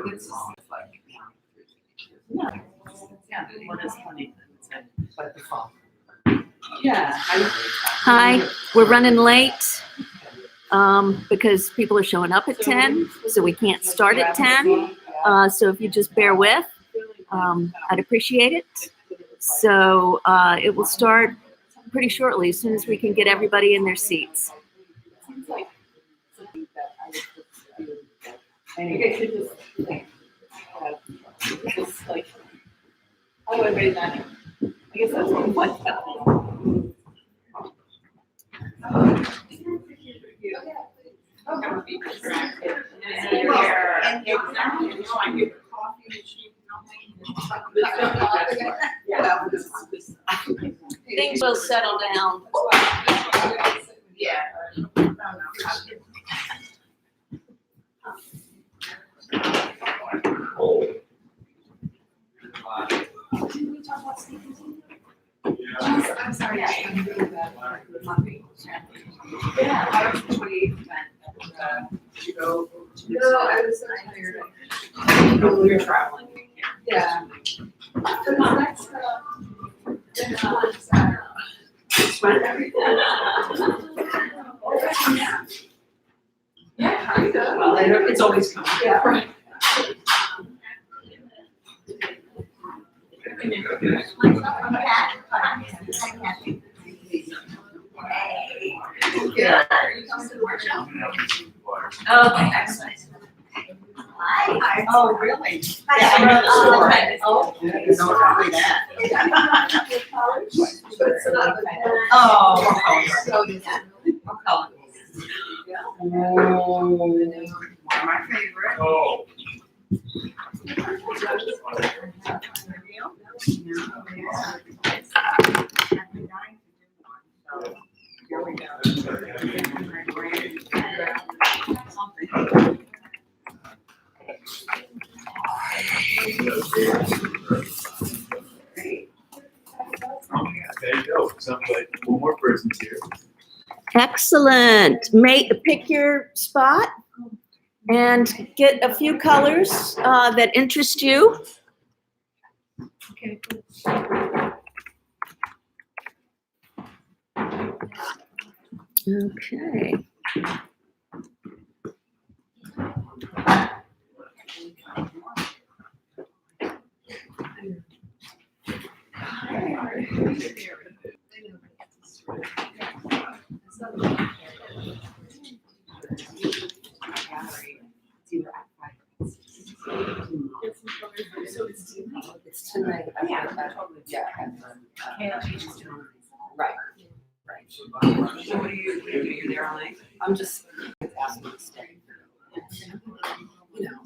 It's like, yeah, what is funny? But the fall. Yeah. Hi, we're running late because people are showing up at 10, so we can't start at 10. So if you just bear with, I'd appreciate it. So it will start pretty shortly, as soon as we can get everybody in their seats. Oh, I made that. I guess that's one point. Things will settle down. Yeah. Didn't we talk about sneakers? I'm sorry, I'm really bad with Monday. Yeah, I was 28th event. You go? No, I was so tired. We were traveling. Yeah. Yeah, kind of. Well, it's always coming. Yeah, right. Yeah. Okay, excellent. Hi. Oh, really? Yeah, I know the story. Oh, you don't tell me that. Oh, so did that. Oh, one of my favorite. Oh. Here we go. There you go. Sounds like one more person's here. Excellent. Pick your spot and get a few colors that interest you. Okay. It's tonight. Right. Right. So what are you there all night? I'm just asking to stay. You know.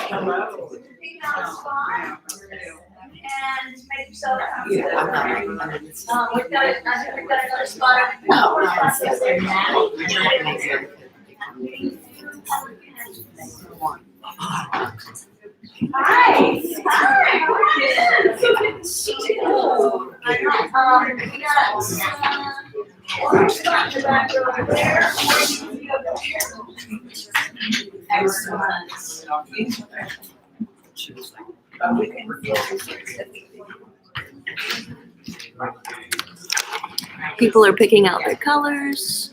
Hello. And make yourself Yeah, I'm not. we've got another spot. No, Hi. Hi. How are you? I know. We got orange spot in the back over there. Excellent. People are picking out their colors.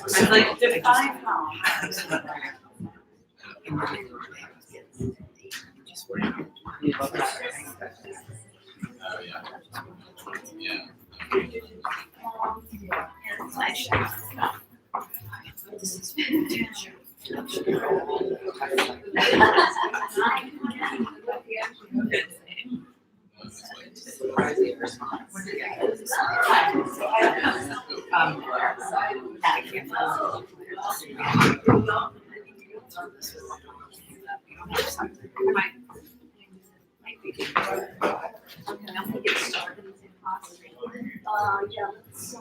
It's like define how. Okay, I'm gonna get started. Yeah, let's,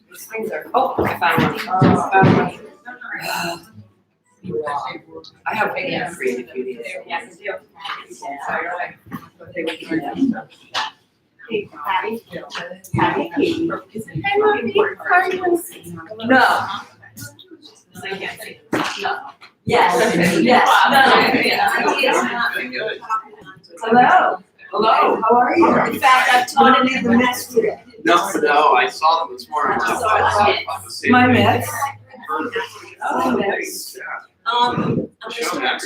These things are, oh, I found one. I have videos for you if you need it. Yes, I do. Hey, Patty. Patty. No. I can't see. No. Yes, yes, no. Hello. Hello, how are you? In fact, I've taught any of the mess today. No, I saw them this morning. My mix. Oh, mix. I'm gonna Show start.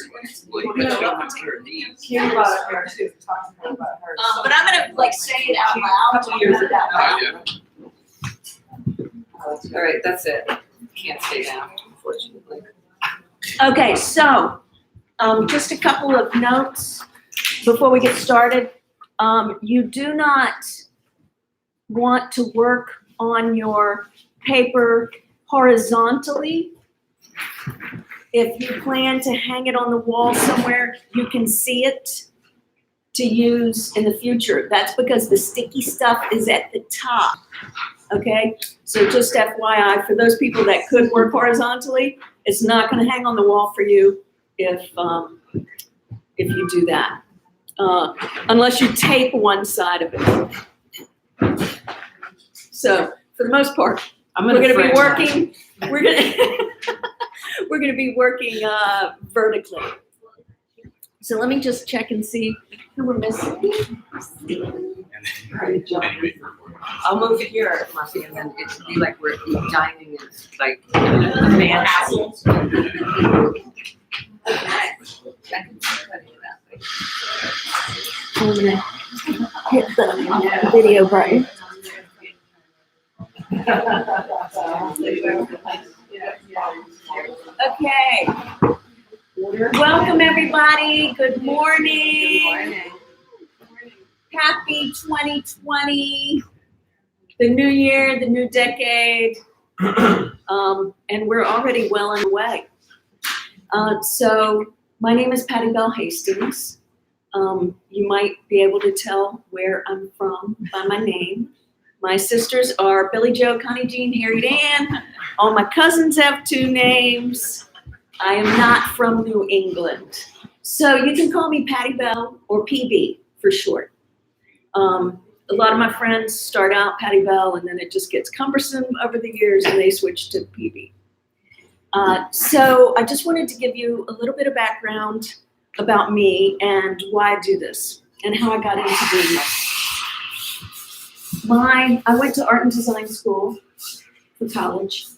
Kim brought up here too, talk to her about her. But I'm gonna like say it out loud. Couple years ago. Yeah. All right, that's it. Can't stay down, unfortunately. Okay, so, just a couple of notes before we get started. You do not want to work on your paper horizontally. If you plan to hang it on the wall somewhere, you can see it to use in the future. That's because the sticky stuff is at the top, okay? So just FYI, for those people that could work horizontally, it's not gonna hang on the wall for you if you do that. Unless you tape one side of it. So for the most part, we're gonna be working, we're gonna be working vertically. So let me just check and see who we're missing. I'll move it here, Marcy, and then it should be like we're dining in like a mansion. I'm gonna hit the video button. Okay. Welcome, everybody. Good morning. Happy 2020. The new year, the new decade. And we're already well underway. So my name is Pattie Belle Hastings. You might be able to tell where I'm from by my name. My sisters are Billy Joe, Connie Jean, Harriet Ann. All my cousins have 2 names. I am not from New England. So you can call me Pattie Belle or PB for short. A lot of my friends start out Pattie Belle and then it just gets cumbersome over the years and they switch to PB. So I just wanted to give you a little bit of background about me and why I do this and how I got into doing this. I went to art and design school for college,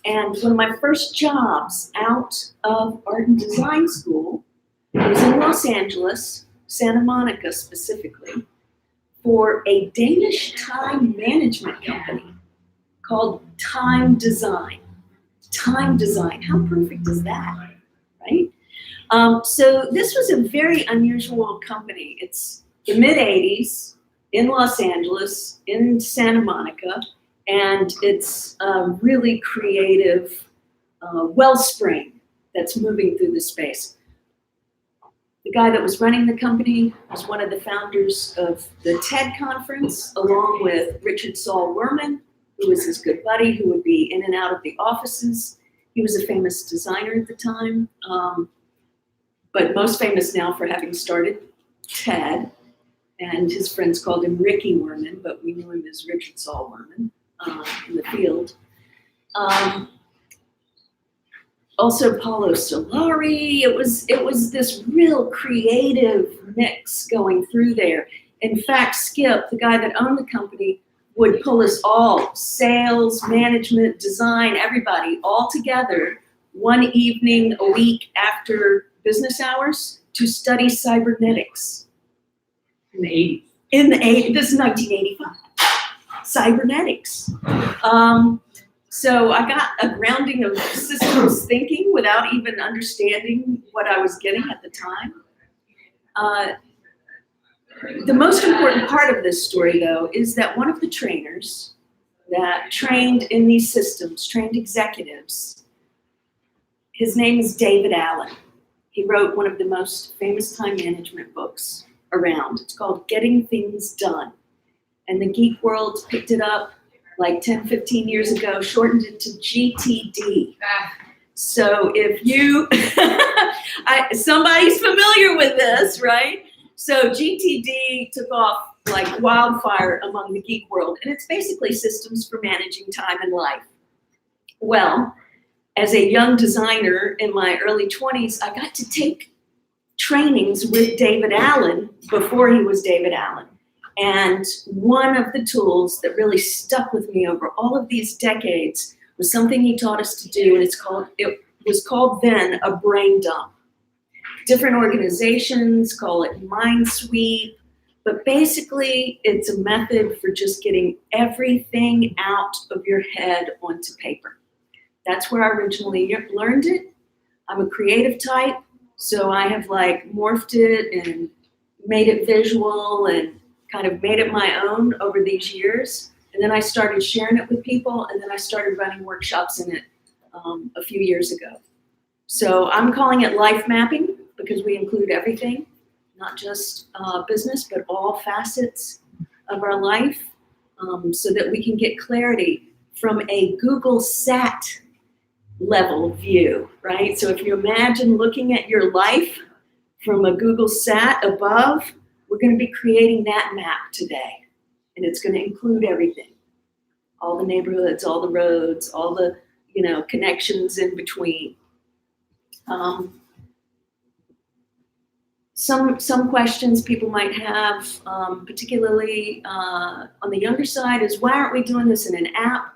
and one of my first jobs out of art and design school was in Los Angeles, Santa Monica specifically, for a Danish time management company called Time Design. Time Design, how perfect is that, right? So this was a very unusual company. It's the mid-'80s in Los Angeles, in Santa Monica, and it's a really creative wellspring that's moving through the space. The guy that was running the company was one of the founders of the TED conference, along with Richard Saul Wurman, who was his good buddy, who would be in and out of the offices. He was a famous designer at the time, but most famous now for having started TED, and his friends called him Ricky Wurman, but we knew him as Richard Saul Wurman in the field. Also Paulo Solari. It was this real creative mix going through there. In fact, Skip, the guy that owned the company, would pull us all, sales, management, design, everybody, all together one evening a week after business hours to study cybernetics. In the 80s. In the 80s, this is 1985. Cybernetics. So I got a grounding of systems thinking without even understanding what I was getting at the time. The most important part of this story, though, is that one of the trainers that trained in these systems, trained executives, his name is David Allen. He wrote one of the most famous time management books around. It's called Getting Things Done. And the geek world picked it up like 10, 15 years ago, shortened it to GTD. So if you, somebody's familiar with this, right? So GTD took off like wildfire among the geek world, and it's basically systems for managing time and life. Well, as a young designer in my early 20s, I got to take trainings with David Allen before he was David Allen. And one of the tools that really stuck with me over all of these decades was something he taught us to do, and it was called then a brain dump. Different organizations call it mind sweep, but basically it's a method for just getting everything out of your head onto paper. That's where I originally learned it. I'm a creative type, so I have like morphed it and made it visual and kind of made it my own over these years. And then I started sharing it with people, and then I started running workshops in it a few years ago. So I'm calling it life mapping because we include everything, not just business, but all facets of our life, so that we can get clarity from a Google Sat level view, right? So if you imagine looking at your life from a Google Sat above, we're going to be creating that map today. And it's going to include everything. All the neighborhoods, all the roads, all the, connections in between. Some questions people might have, particularly on the younger side, is why aren't we doing this in an app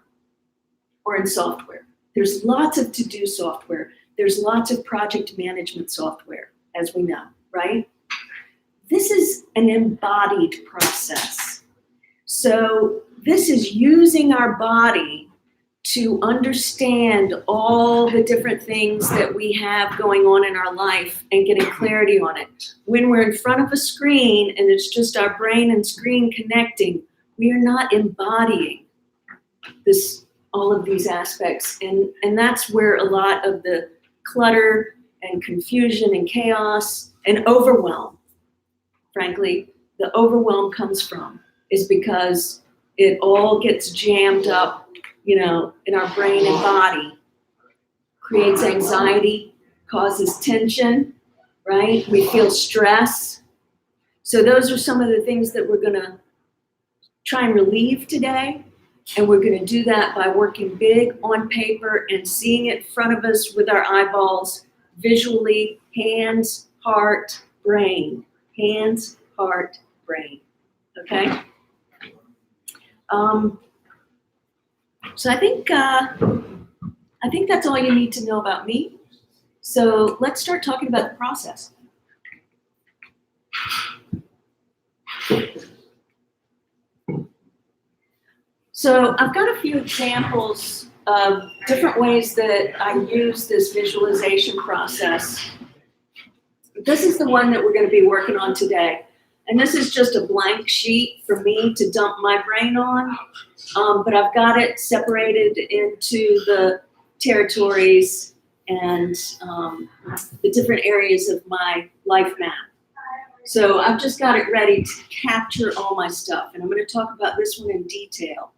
or in software? There's lots of to-do software. There's lots of project management software, as we know, right? This is an embodied process. So this is using our body to understand all the different things that we have going on in our life and getting clarity on it. When we're in front of a screen and it's just our brain and screen connecting, we are not embodying all of these aspects. And that's where a lot of the clutter and confusion and chaos and overwhelm, frankly, the overwhelm comes from, is because it all gets jammed up, in our brain and body, creates anxiety, causes tension, right? We feel stress. So those are some of the things that we're going to try and relieve today. And we're going to do that by working big on paper and seeing it in front of us with our eyeballs, visually, hands, heart, brain. Hands, heart, brain. Okay? So I think that's all you need to know about me. So let's start talking about the process. So I've got a few examples of different ways that I use this visualization process. This is the one that we're going to be working on today. And this is just a blank sheet for me to dump my brain on. But I've got it separated into the territories and the different areas of my life map. So I've just got it ready to capture all my stuff. And I'm going to talk about this one in detail.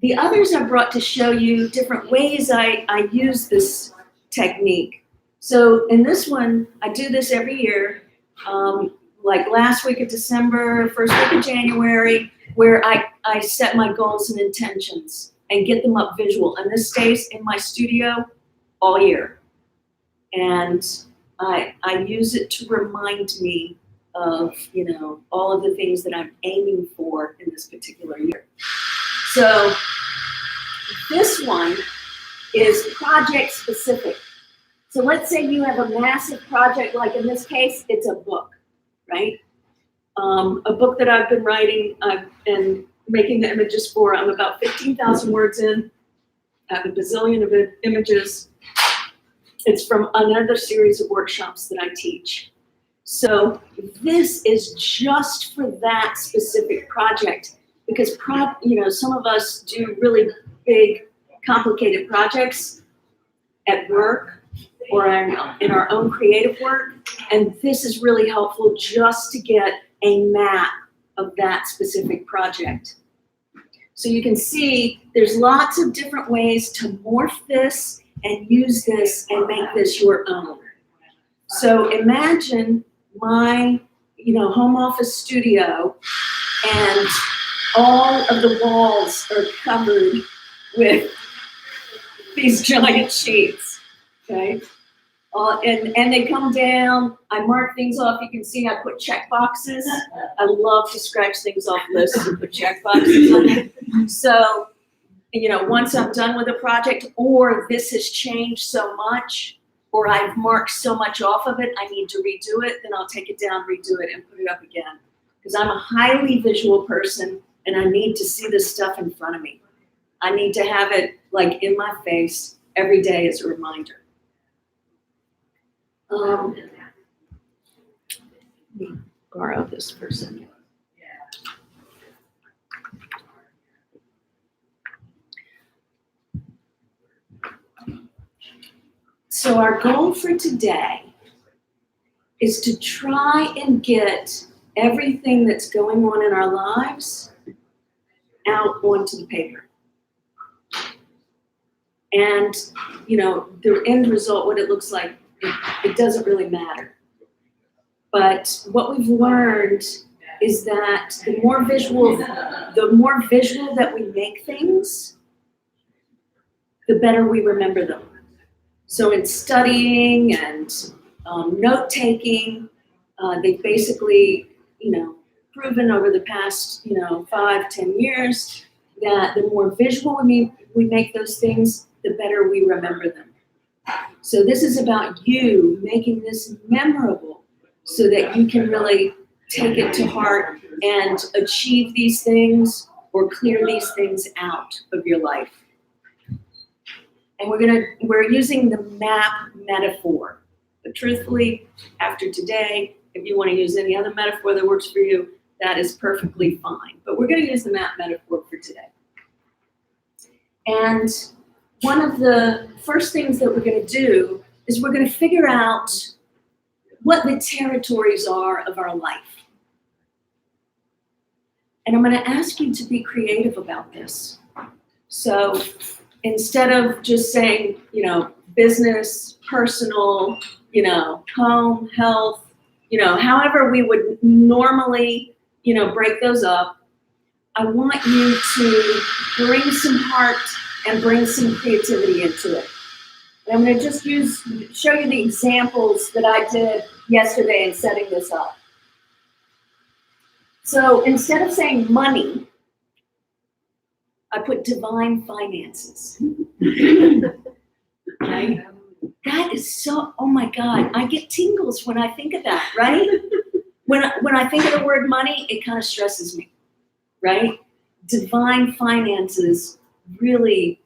The others I brought to show you different ways I use this technique. So in this one, I do this every year, like last week of December, first week of January, where I set my goals and intentions and get them up visual. And this stays in my studio all year. And I use it to remind me of, all of the things that I'm aiming for in this particular year. So this one is project specific. So let's say you have a massive project, like in this case, it's a book, right? A book that I've been writing and making the images for. I'm about 15,000 words in. I have a bazillion of images. It's from another series of workshops that I teach. So this is just for that specific project, because some of us do really big, complicated projects at work, or in our own creative work. And this is really helpful just to get a map of that specific project. So you can see there's lots of different ways to morph this and use this and make this your own. So imagine my, home office studio, and all of the walls are covered with these giant sheets, okay? And they come down, I mark things off, you can see I put check boxes. I love to scratch things off lists and put check boxes on it. So, once I'm done with a project, or this has changed so much, or I've marked so much off of it, I need to redo it, then I'll take it down, redo it, and put it up again. Because I'm a highly visual person, and I need to see this stuff in front of me. I need to have it like in my face every day as a reminder. Let me borrow this for a second. So our goal for today is to try and get everything that's going on in our lives out onto the paper. And, the end result, what it looks like, it doesn't really matter. But what we've learned is that the more visual that we make things, the better we remember them. So in studying and note-taking, they've basically, proven over the past, 5-10 years that the more visual we make those things, the better we remember them. So this is about you making this memorable so that you can really take it to heart and achieve these things or clear these things out of your life. And we're using the map metaphor. But truthfully, after today, if you want to use any other metaphor that works for you, that is perfectly fine. But we're going to use the map metaphor for today. And one of the first things that we're going to do is we're going to figure out what the territories are of our life. And I'm going to ask you to be creative about this. So instead of just saying, business, personal, home, health, however we would normally, break those up, I want you to bring some heart and bring some creativity into it. And I'm going to just show you the examples that I did yesterday in setting this up. So instead of saying money, I put divine finances. Right? That is so, oh my God, I get tingles when I think of that, right? When I think of the word money, it kind of stresses me, right? Divine finances really,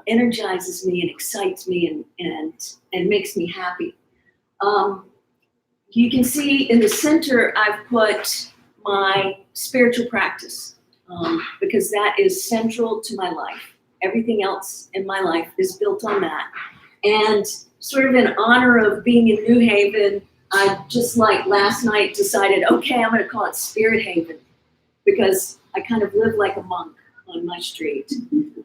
energizes me and excites me and makes me happy. You can see in the center, I've put my spiritual practice because that is central to my life. Everything else in my life is built on that. And sort of in honor of being in New Haven, I just like last night decided, okay, I'm going to call it Spirit Haven because I kind of live like a monk on my street,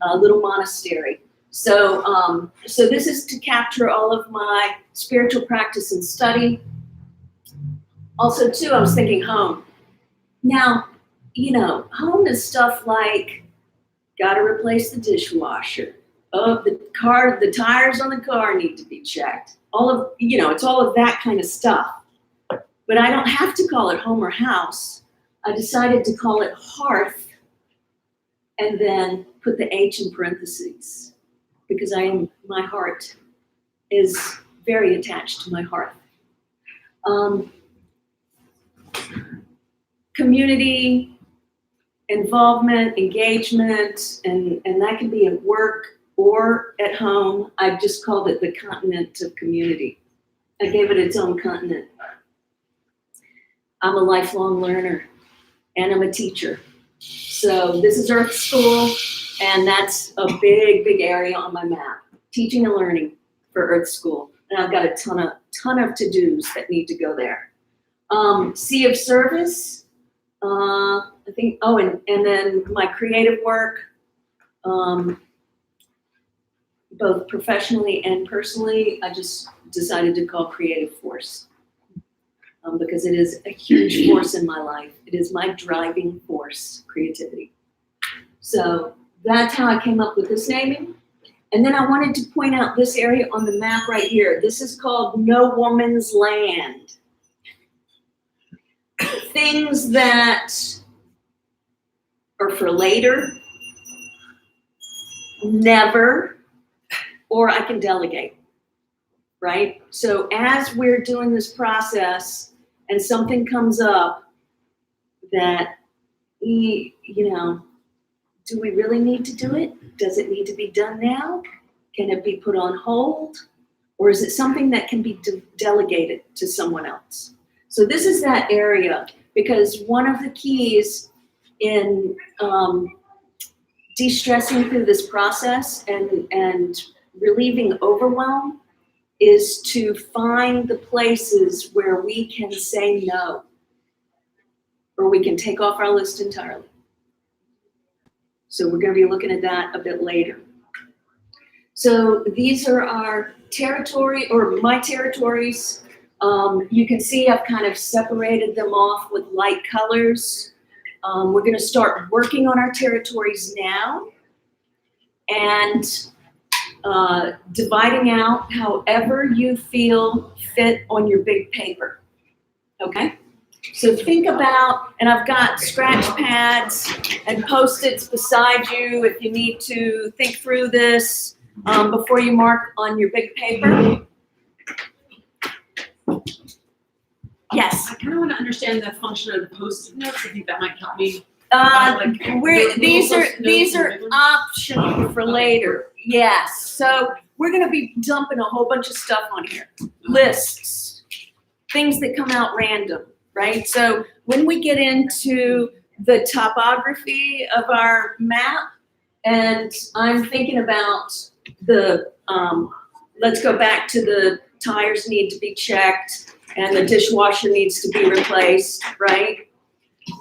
a little monastery. So this is to capture all of my spiritual practice and study. Also, too, I was thinking home. Now, home is stuff like, got to replace the dishwasher. Oh, the tires on the car need to be checked. It's all of that kind of stuff. But I don't have to call it home or house. I decided to call it hearth and then put the H in parentheses because my heart is very attached to my hearth. Community, involvement, engagement, and that can be at work or at home. I've just called it the continent of community. I gave it its own continent. I'm a lifelong learner and I'm a teacher. So this is Earth School, and that's a big, big area on my map. Teaching and learning for Earth School. and I've got a ton of to-dos that need to go there. Sea of service, I think, and then my creative work, both professionally and personally, I just decided to call creative force. Because it is a huge force in my life. It is my driving force, creativity. So that's how I came up with this naming. And then I wanted to point out this area on the map right here. This is called No Woman's Land. Things that are for later, never, or I can delegate, right? So as we're doing this process and something comes up that, do we really need to do it? Does it need to be done now? Can it be put on hold? Or is it something that can be delegated to someone else? So this is that area, because one of the keys in de-stressing through this process and relieving overwhelm is to find the places where we can say no, or we can take off our list entirely. So we're going to be looking at that a bit later. So these are our territory, or my territories. You can see I've kind of separated them off with light colors. We're going to start working on our territories now and dividing out however you feel fit on your big paper. Okay? So think about, and I've got scratch pads and Post-its beside you if you need to think through this before you mark on your big paper. Yes. I kind of want to understand the function of the Post-it notes. I think that might help me. These are optional for later. Yes. So we're going to be dumping a whole bunch of stuff on here. Lists, things that come out random, right? So when we get into the topography of our map, and I'm thinking about the, let's go back to the tires need to be checked and the dishwasher needs to be replaced, right?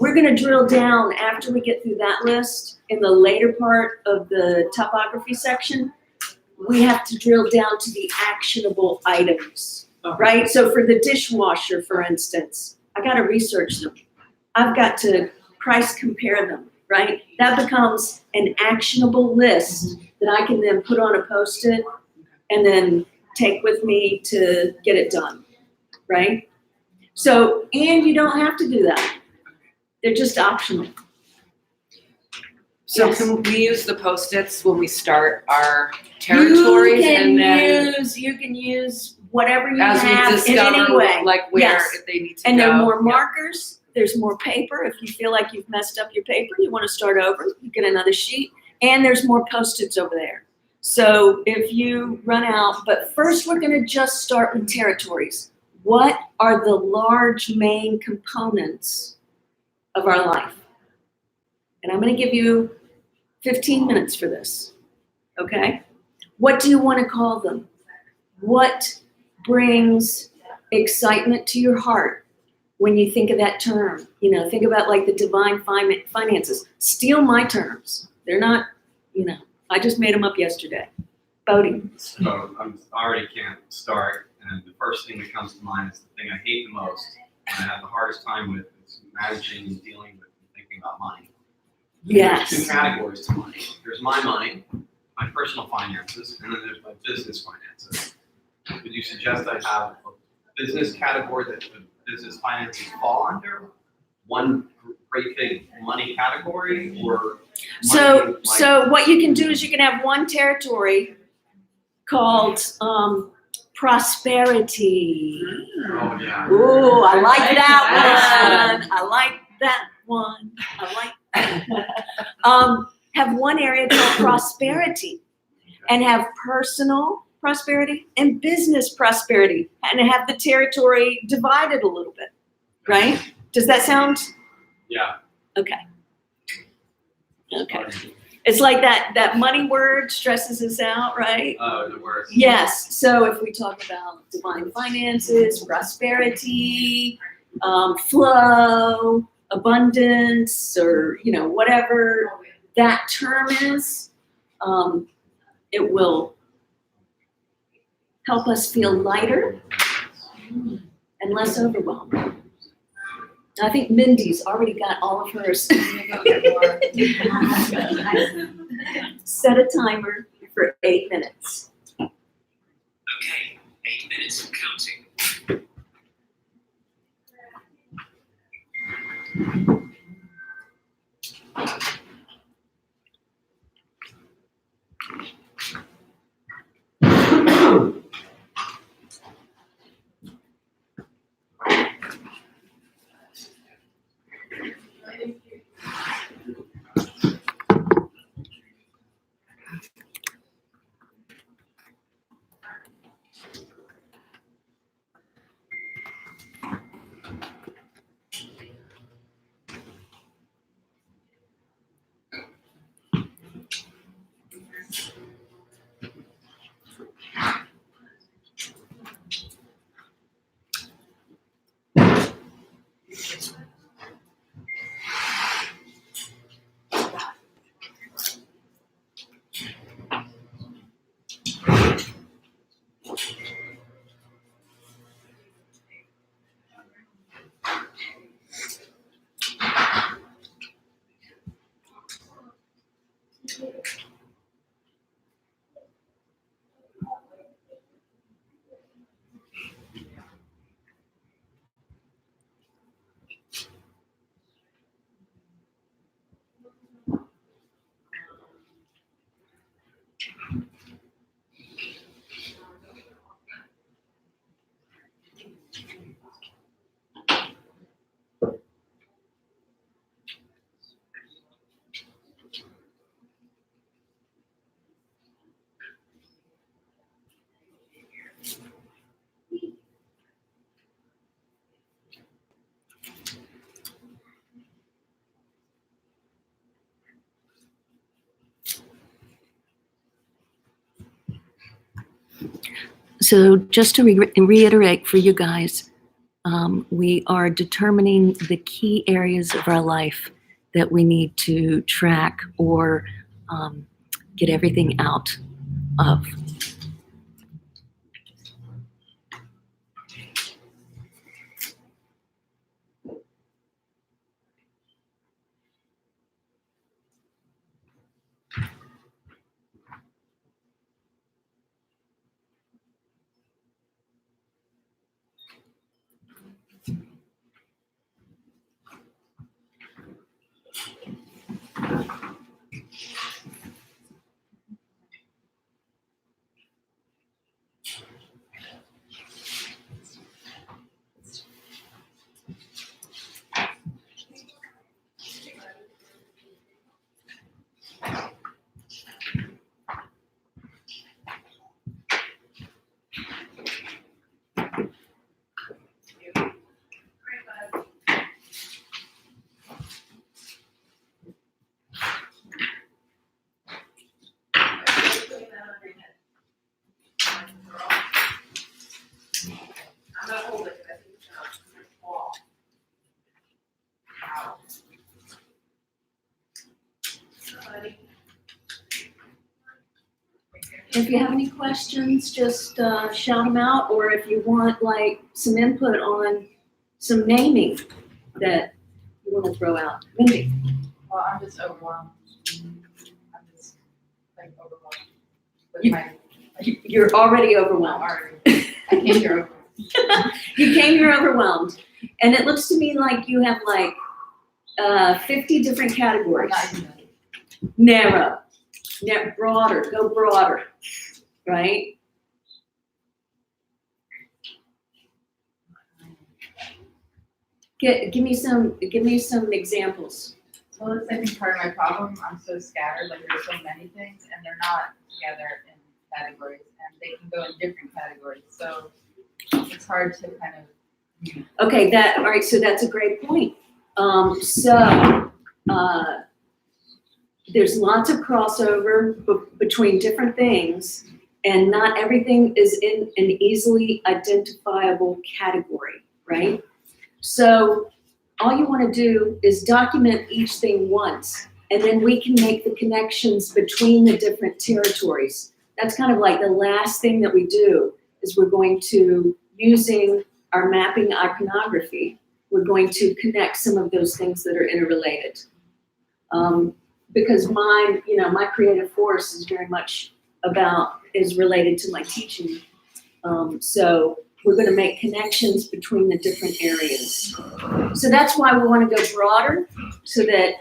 We're going to drill down after we get through that list in the later part of the topography section. We have to drill down to the actionable items, right? So for the dishwasher, for instance, I got to research them. I've got to price compare them, right? That becomes an actionable list that I can then put on a Post-it and then take with me to get it done, right? So, and you don't have to do that. They're just optional. So Yes. can we use the Post-its when we start our territories, and then You can use whatever you as have we in any discover way. like where Yes. if they need to And go. there are more Yeah. markers. There's more paper. If you feel like you've messed up your paper, you want to start over, you get another sheet. And there's more Post-its over there. So if you run out, but first we're going to just start with territories. What are the large main components of our life? And I'm going to give you 15 minutes for this, okay? What do you want to call them? What brings excitement to your heart when you think of that term? Think about like the divine finances. Steal my terms. They're not, I just made them up yesterday. Bodie. So I already can't start, and the first thing that comes to mind is the thing I hate the most and I have the hardest time with is managing and dealing with and thinking about money. Yes. There's two categories to money. There's my money, my personal finances, and then there's my business finances. Would you suggest I have a business category that the business finances fall under? One great big money category, or money, So what you can do is you can have one territory called prosperity. Oh yeah. Ooh, I like Like that that. one. I like that one. I like that. Have one area called prosperity, and have personal prosperity and business prosperity, and have the territory divided a little bit, right? Does that sound Yeah. okay? Okay. It's like that money word stresses us out, right? Oh, the worst. Yes, so if we talk about divine finances, prosperity, flow, abundance, or, whatever that term is, it will help us feel lighter and less overwhelmed. I think Mindy's already got all of hers. Set a timer for 8 minutes. Okay, 8 minutes and counting. So just to reiterate for you guys, we are determining the key areas of our life that we need to track or get everything out of. I'm gonna hold it, I think it's gonna fall. Wow. Somebody. If you have any questions, just shout them out, or if you want like some input on some naming that you want to throw out. Mindy, Well, I'm just overwhelmed. I'm just like overwhelmed with You- my, you're already I'm overwhelmed. already, I came here overwhelmed. You came here overwhelmed, and it looks to me like you have like 50 different categories. Not even that. Narrow, broader, go broader, right? Give me some examples. So that's, I think, part of my problem. I'm so scattered, like there's so many things and they're not together in categories and they can go in different categories. So it's hard to kind of. Okay, all right, so that's a great point. there's lots of crossover between different things, and not everything is in an easily identifiable category, right? So all you want to do is document each thing once, and then we can make the connections between the different territories. That's kind of like the last thing that we do is we're going to, using our mapping iconography, we're going to connect some of those things that are interrelated. Because my creative force is very much is related to my teaching. So we're going to make connections between the different areas. So that's why we want to go broader, so that,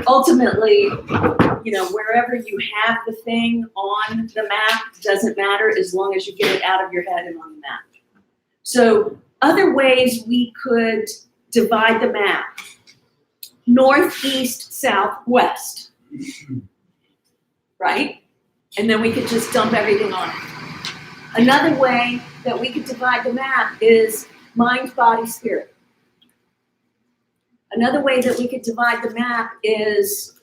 ultimately, wherever you have the thing on the map, doesn't matter as long as you get it out of your head and on the map. So other ways we could divide the map: north, east, south, west, right? And then we could just dump everything on it. Another way that we could divide the map is mind, body, spirit. Another way that we could divide the map is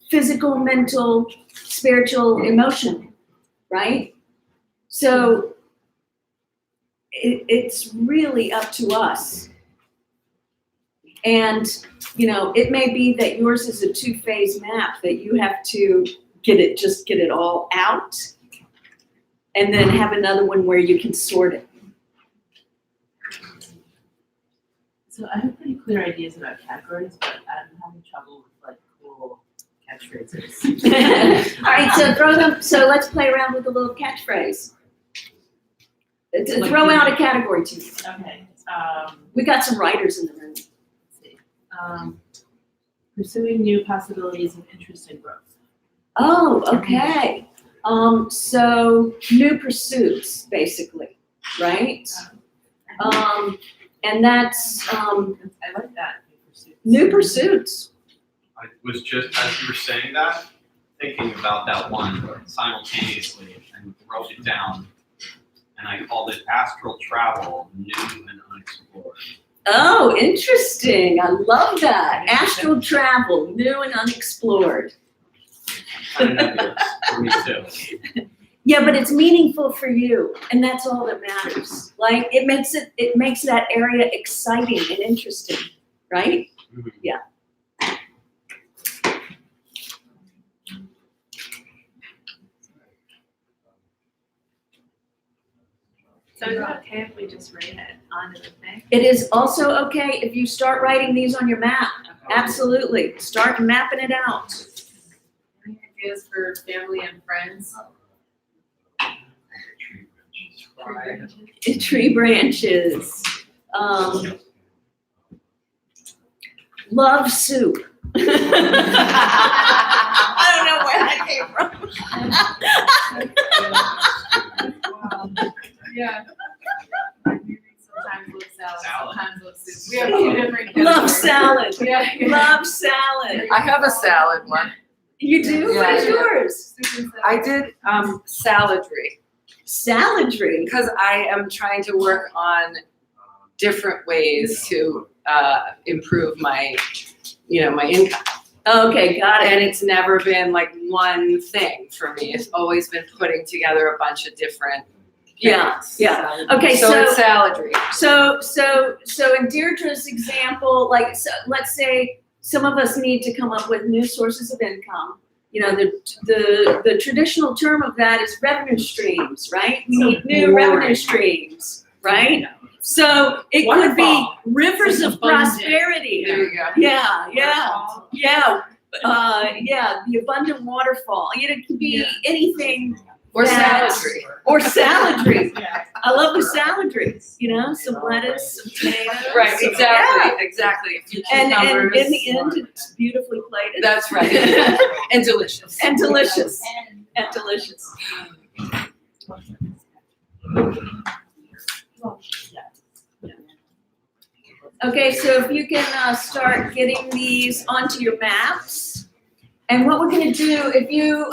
physical, mental, spiritual, emotion, right? So it's really up to us. And, it may be that yours is a two-phase map, that you have to get it all out, and then have another one where you can sort it. So I have pretty clear ideas about categories, but I'm having trouble with cool catchphrases. All right, so throw them. So let's play around with a little catchphrase. Throw out a category to me. Okay. We got some writers in the room. Let's see. Pursuing new possibilities of interest and growth. Oh, okay. So new pursuits, basically, right? And that's I like that. new pursuits. I was just, as you were saying that, thinking about that one simultaneously and wrote it down. And I called it Astral Travel, New and Unexplored. Oh, interesting. I love that. Astral travel, new and unexplored. Kind of nebulous for me too. Yeah, but it's meaningful for you, and that's all that matters. Like it makes that area exciting and interesting, right? Mhm. Yeah. So is it okay if we just write it onto the thing? It is also okay if you start writing these on your map. Absolutely. Start mapping it out. Any ideas for family and friends? Tree branches. Love soup. I don't know where that came from. Yeah. Sometimes love salad, Salad. sometimes love soup. We have two different Love categories. salad. Yeah. Love salad. I have a salad one. You do? Yeah. What is yours? Soup and salad. I did saladry Saladry. because I am trying to work on different ways to improve my, my income. Okay, got it. And it's never been like one thing for me. It's always been putting together a bunch of different Yeah, things. yeah. Okay, So it's saladry. So in Deirdre's example, let's say some of us need to come up with new sources of income. The traditional term of that is revenue streams, right? We need new revenue streams, right? So it could be Waterfall. rivers of Abundant. prosperity. There you go. Yeah. The abundant waterfall. It could be anything. Or That's- saladry. Or saladry. Yeah. I love the saladry. Some lettuce, some tomatoes. Right, some- exactly. A few And in cucumbers. the end, it's beautifully plated. That's right. And delicious. And delicious. And delicious. Okay, so if you can start getting these onto your maps. And what we're gonna do, if you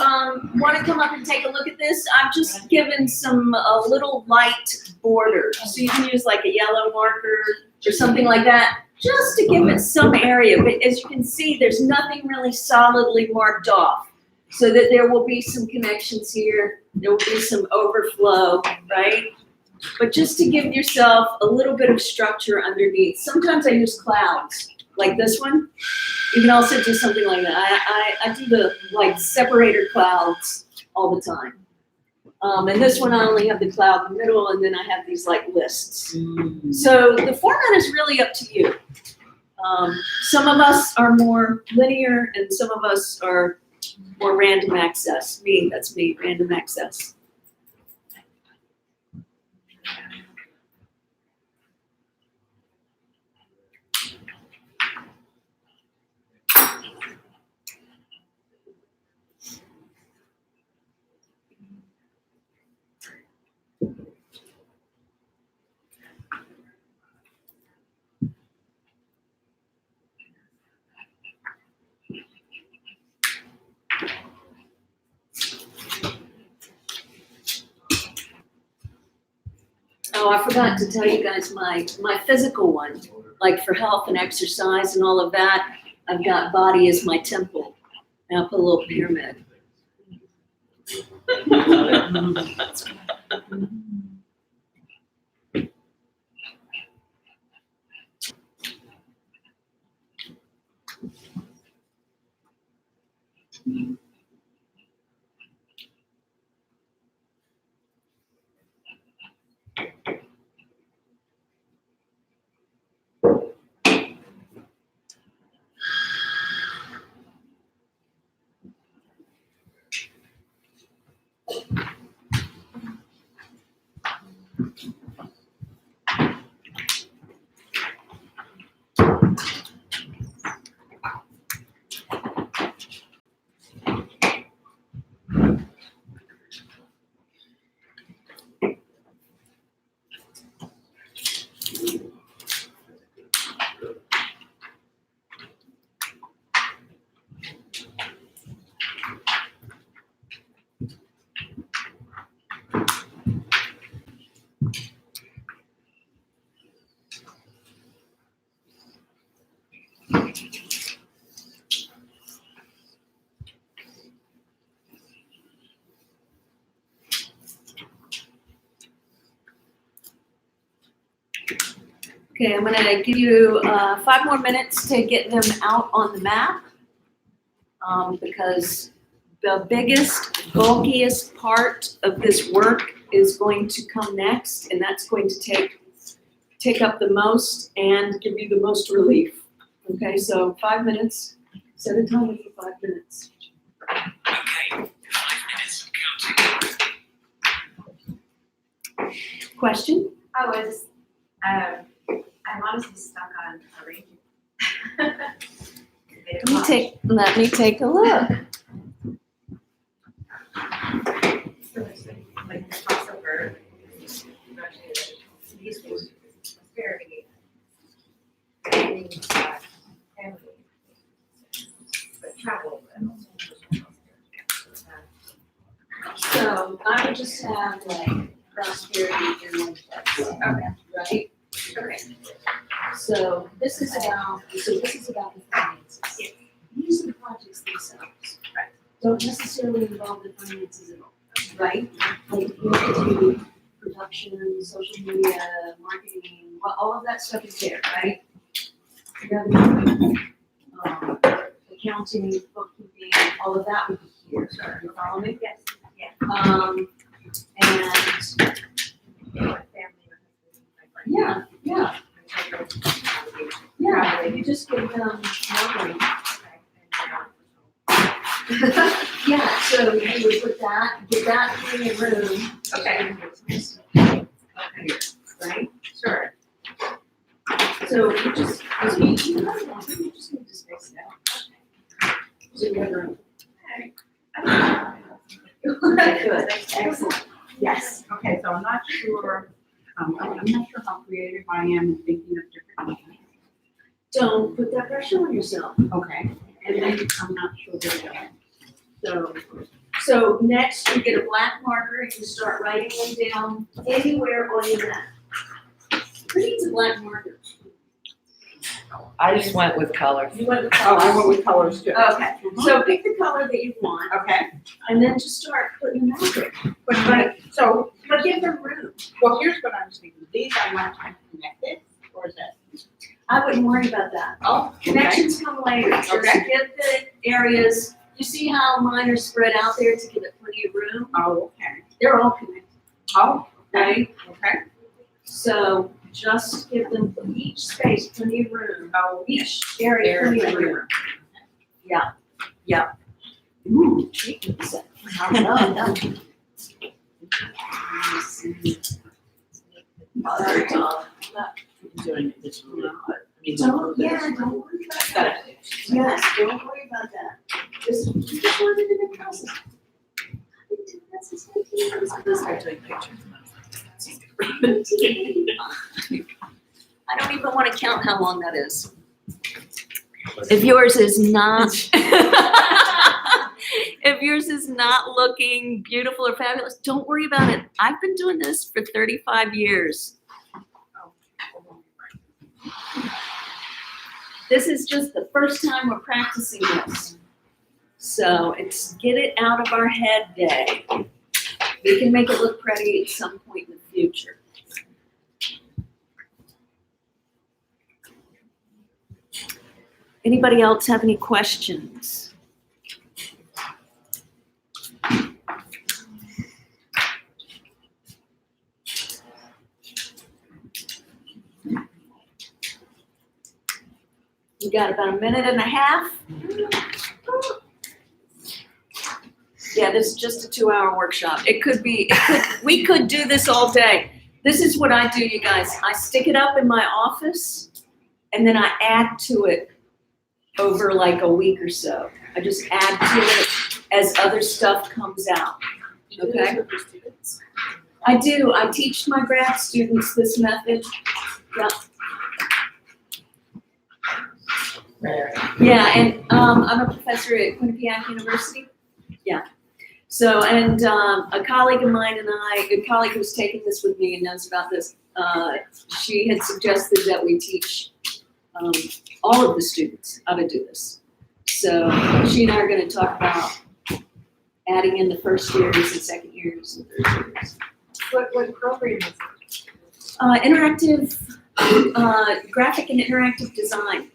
wanna come up and take a look at this, I've just given a little light border. So you can use like a yellow marker or something like that. just to give it some area. But as you can see, there's nothing really solidly marked off. So that there will be some connections here, there will be some overflow, right? But just to give yourself a little bit of structure underneath. Sometimes I use clouds, like this one. You can also do something like that. I do the like separator clouds all the time. And this one I only have the cloud in the middle, and then I have these like lists. So the format is really up to you. Some of us are more linear, and some of us are more random access. That's me, random access. Oh, I forgot to tell you guys my physical one, like for health and exercise and all of that. I've got body as my temple. And I'll put a little pyramid. Okay, I'm gonna give you 5 more minutes to get them out on the map, because the biggest, bulkiest part of this work is going to come next, and that's going to take up the most and give you the most relief. Okay, so 5 minutes. Set a timer for 5 minutes. Okay, 5 minutes counting. Question? Oh, I'm honestly stuck on arranging. Let me take a look. So it's like the crossover. These things very family, but travel. So I would just have like prosperity in one place. Okay. Right? Okay. So this is about the finances. Yeah. These are the projects themselves. Right. Don't necessarily involve the finances at all. Right? Like you have to do production, social media, marketing, all of that stuff is there, right? Revenue, accounting, bookkeeping, all of that would be here. You follow me? Yes, yeah. And yeah, you just give them numbering. Yeah, so you would put that, get that in a room. Okay. Right? Sure. So you just need to space it out. So you have room. Good, excellent. Yes. Okay, so I'm not sure how creative I am in thinking of different things. Don't put that pressure on yourself. Okay, and then I'm not sure where to go. So next you get a black marker and you start writing them down anywhere on your map. Who needs a black marker? I just went with colors. You went with Oh, I colors. went with colors too. Okay, so pick the color that you want Okay, and then just start putting them out there. but give them room. Well, here's what I was thinking. These I want to connect it, or is that? I wouldn't worry about that. Oh, Connections come later. Just Okay. give the areas, you see how mine are spread out there to give it plenty of room? Oh, okay. They're all connected, Oh, right? okay. So just give them each space plenty of room, Oh, each area plenty of room. Yeah, yeah. Ooh, treatment set. I love that. Doing it digitally, but I mean. Don't, yeah, don't worry about It's that. gotta fix. Yes, don't worry about that. Just want it in the process. I'm gonna start doing pictures. I don't even want to count how long that is. If yours is not, if yours is not looking beautiful or fabulous, don't worry about it. I've been doing this for 35 years. This is just the first time we're practicing this. So it's get it out of our head day. We can make it look pretty at some point in the future. Anybody else have any questions? We got about a minute and a half. Yeah, this is just a 2-hour workshop. We could do this all day. This is what I do, you guys. I stick it up in my office and then I add to it over like a week or so. I just add to it as other stuff comes out. Okay? I do. I teach my grad students this method. Yeah. Yeah, and I'm a professor at Quinnipiac University. Yeah. So, and a colleague of mine and a colleague who's taking this with me and knows about this, she had suggested that we teach all of the students how to do this. So she and I are going to talk about adding in the first years and second years and third years. What program is it? Interactive, graphic and interactive design.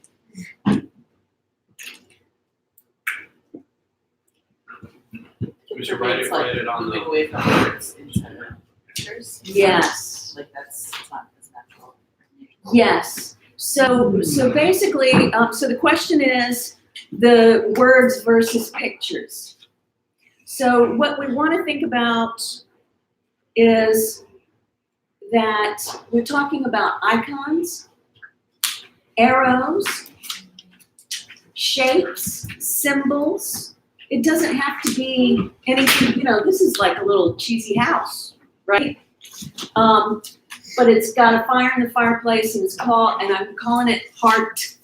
We should write it on Moving the. away from words instead of pictures. Yes. Like it's not as natural. Yes. So basically, so the question is the words versus pictures. So what we want to think about is that we're talking about icons, arrows, shapes, symbols. It doesn't have to be anything, this is like a little cheesy house, right? But it's got a fire in the fireplace and and I'm calling it heart.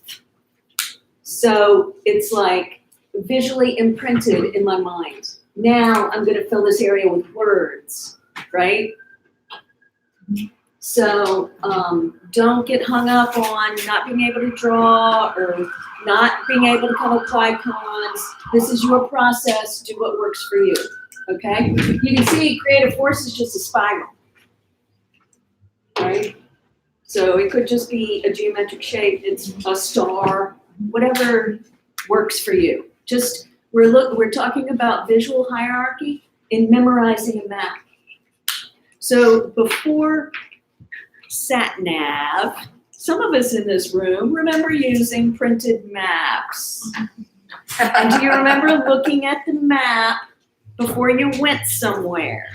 So it's like visually imprinted in my mind. Now I'm gonna fill this area with words, right? So don't get hung up on not being able to draw or not being able to come up with icons. This is your process, do what works for you, okay? You can see creative force is just a spiral, right? So it could just be a geometric shape, it's a star, whatever works for you. Just, we're talking about visual hierarchy in memorizing a map. So before sat-nav, some of us in this room remember using printed maps. And do you remember looking at the map before you went somewhere,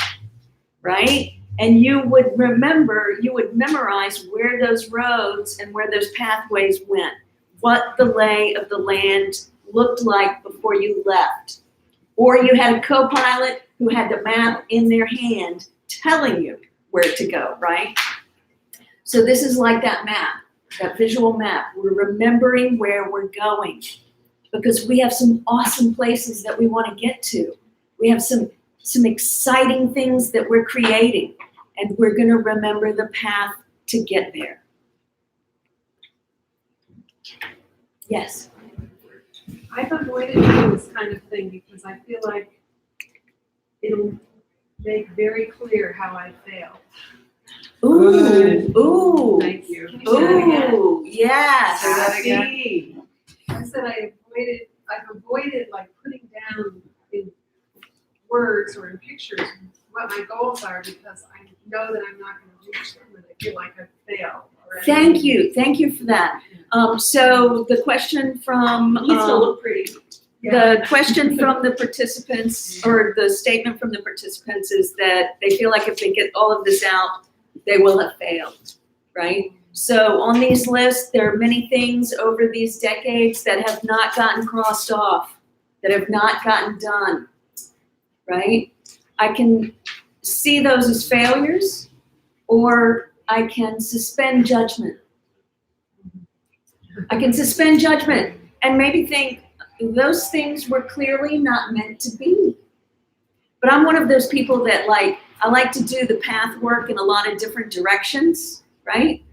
right? And you would memorize where those roads and where those pathways went, what the lay of the land looked like before you left. Or you had a co-pilot who had the map in their hand telling you where to go, right? So this is like that map, that visual map. We're remembering where we're going because we have some awesome places that we want to get to. We have some exciting things that we're creating, and we're going to remember the path to get there. Yes. I've avoided doing this kind of thing because I feel like it'll make very clear how I fail. Ooh. Thank you. Can you say that again? Ooh. Yes. Say that again. I said I've avoided like putting down in words or in pictures what my goals are because I know that I'm not gonna reach them and I feel like I've failed already. Thank you for that. So the question from, pretty. the question from the participants, or the statement from the participants, is that they feel like if they get all of this out, they will have failed, right? So on these lists, there are many things over these decades that have not gotten crossed off, that have not gotten done, right? I can see those as failures, or I can suspend judgment. I can suspend judgment and maybe think those things were clearly not meant to be. But I'm one of those people that I like to do the path work in a lot of different directions, right?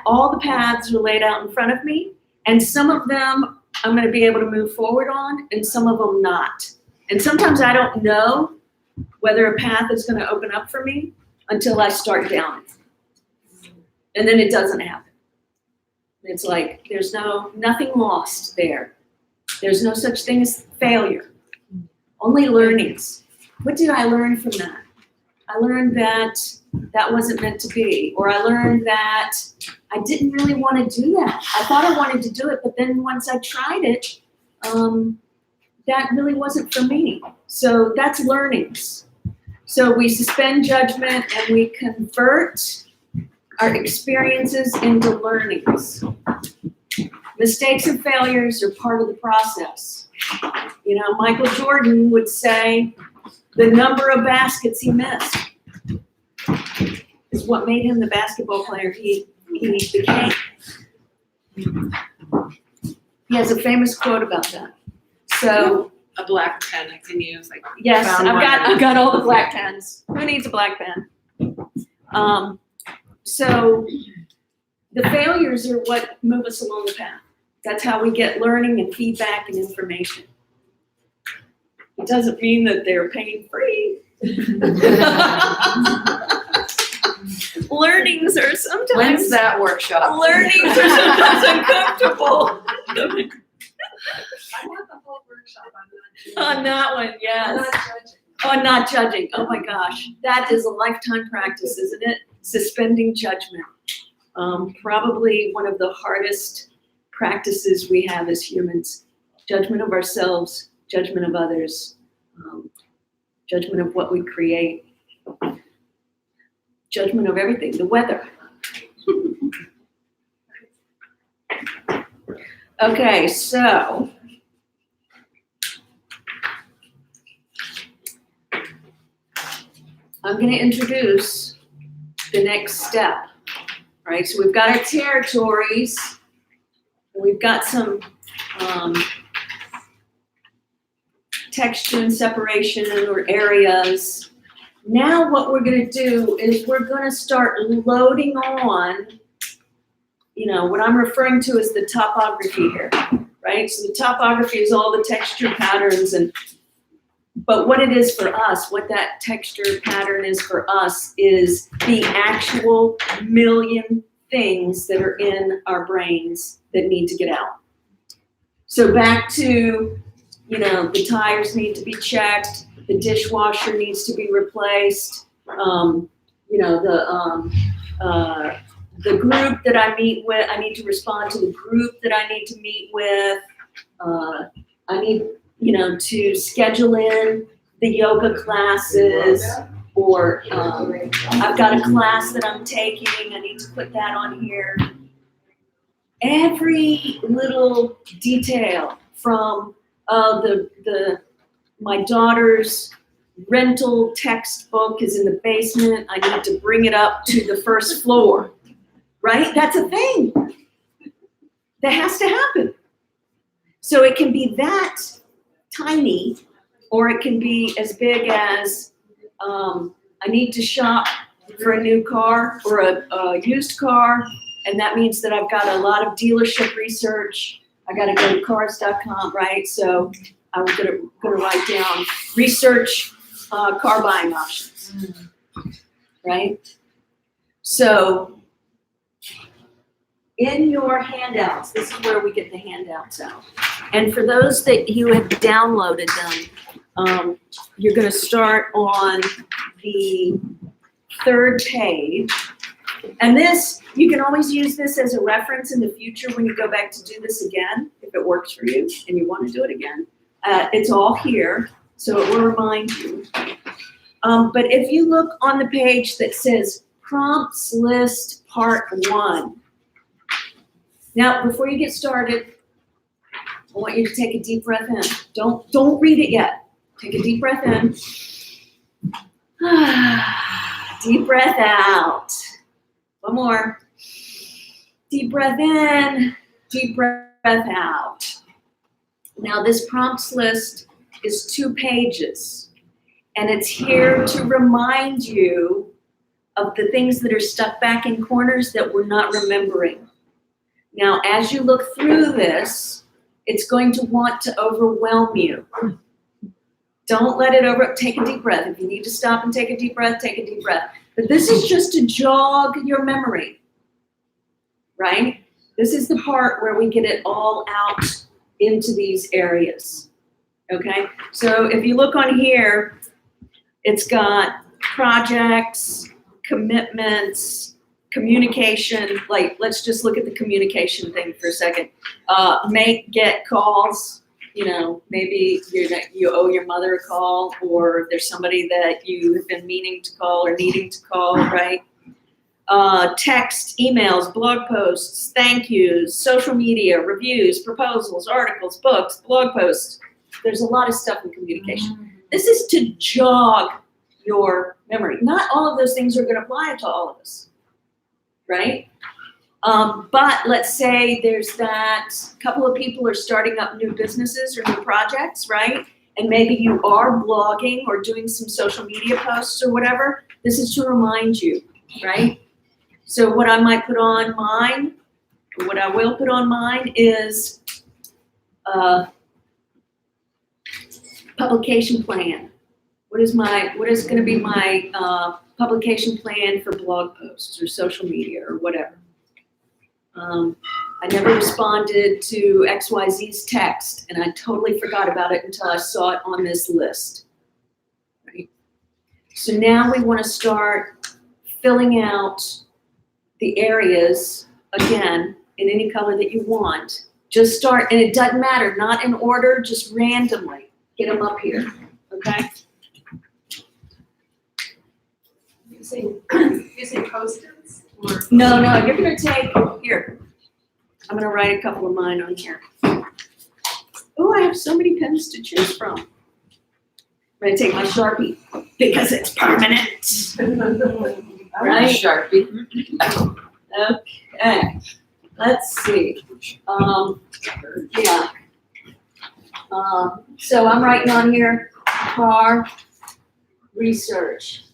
All the paths are laid out in front of me, and some of them I'm going to be able to move forward on, and some of them not. And sometimes I don't know whether a path is going to open up for me until I start down it. And then it doesn't happen. It's like there's nothing lost there. There's no such thing as failure. Only learnings. What did I learn from that? I learned that that wasn't meant to be, or I learned that I didn't really want to do that. I thought I wanted to do it, but then once I tried it, that really wasn't for me. So that's learnings. So we suspend judgment and we convert our experiences into learnings. Mistakes and failures are part of the process. You know, Michael Jordan would say the number of baskets he missed is what made him the basketball player he became. He has a famous quote about that. So A black pen I can use, like. yes, found one. I've got all the black pens. Who needs a black pen? So the failures are what move us along the path. That's how we get learning and feedback and information. It doesn't mean that they're pain-free. Learnings are sometimes. When's that workshop? Learnings are sometimes uncomfortable. I want the whole workshop On that one, I'm yes. not judging. Oh, not judging. Oh my gosh. That is a lifetime practice, isn't it? Suspending judgment. Probably one of the hardest practices we have as humans. Judgment of ourselves, judgment of others, judgment of what we create, judgment of everything, the weather. Okay, so I'm going to introduce the next step. All right, so we've got our territories. We've got some texture and separation or areas. Now what we're going to do is we're going to start loading on, you know, what I'm referring to as the topography here, right? So the topography is all the texture patterns, but what it is for us, what that texture pattern is for us is the actual million things that are in our brains that need to get out. So back to, you know, the tires need to be checked, the dishwasher needs to be replaced, you know, the group that I meet with, I need to respond to the group that I need to meet with. I need, you know, to schedule in the yoga classes, or I've got a class that I'm taking, I need to put that on here. Every little detail from my daughter's rental textbook is in the basement, I need to bring it up to the first floor, right? That's a thing that has to happen. So it can be that tiny, or it can be as big as I need to shop for a new car or a used car, And that means that I've got a lot of dealership research. I gotta go to cars.com, right? So I'm gonna write down research car buying options, right? So in your handouts, this is where we get the handouts out. And for those that you have downloaded them, you're gonna start on the 3rd page. And this, you can always use this as a reference in the future when you go back to do this again, if it works for you and you want to do it again. It's all here, so it will remind you. But if you look on the page that says Prompts List Part 1. Now, before you get started, I want you to take a deep breath in. Don't read it yet. Take a deep breath in. Deep breath out. One more. Deep breath in, deep breath out. Now this prompts list is 2 pages, and it's here to remind you of the things that are stuck back in corners that we're not remembering. Now, as you look through this, it's going to want to overwhelm you. Don't let it take a deep breath. If you need to stop and take a deep breath, take a deep breath. But this is just to jog your memory, right? This is the part where we get it all out into these areas, okay? So if you look on here, it's got projects, commitments, communication. Like, let's just look at the communication thing for a second. Get calls. You know, maybe you owe your mother a call, or there's somebody that you have been meaning to call or needing to call, right? Text, emails, blog posts, thank yous, social media, reviews, proposals, articles, books, blog posts. There's a lot of stuff in communication. This is to jog your memory. Not all of those things are going to apply to all of us, right? But let's say there's that couple of people are starting up new businesses or new projects, right? And maybe you are blogging or doing some social media posts or whatever. This is to remind you, right? So what I might put on mine, or what I will put on mine is publication plan. What is going to be my publication plan for blog posts or social media or whatever? I never responded to XYZ's text, and I totally forgot about it until I saw it on this list. Right? So now we want to start filling out the areas, again, in any color that you want. Just start, and it doesn't matter, not in order, just randomly. Get them up here, okay? Using Post-its or? No, you're gonna take, here. I'm gonna write a couple of mine on here. Oh, I have so many pens to choose from. I'm gonna take my Sharpie because it's permanent. Right? Sharpie. Okay, let's see. Yeah. So I'm writing on here, car research.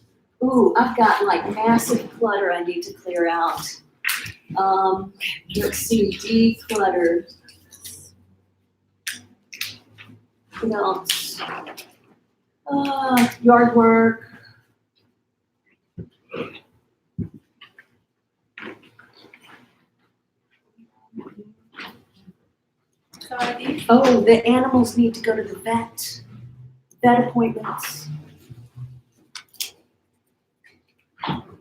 Ooh, I've got like massive clutter I need to clear out. Let's see, declutter. What else? Yard work. Oh, the animals need to go to the vet. Vet appointments.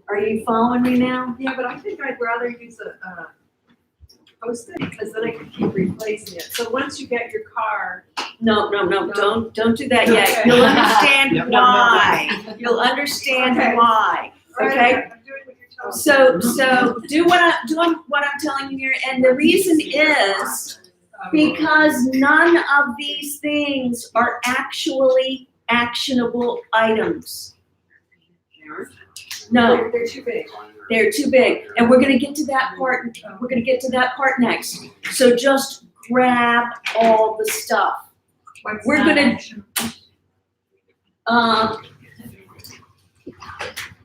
Are you following me now? Yeah, but I think I'd rather use a Post-it because then I can keep replacing it. So once you get your car. No, don't do that yet. Okay. You'll understand Yep. why. You'll understand Okay. why. Okay? I'm doing what you're telling me. So do what I'm telling you here, and the reason is because none of these things are actually actionable items. No, They're too big. they're too big, and we're gonna get to that part. We're gonna get to that part next. So just grab all the stuff. We're gonna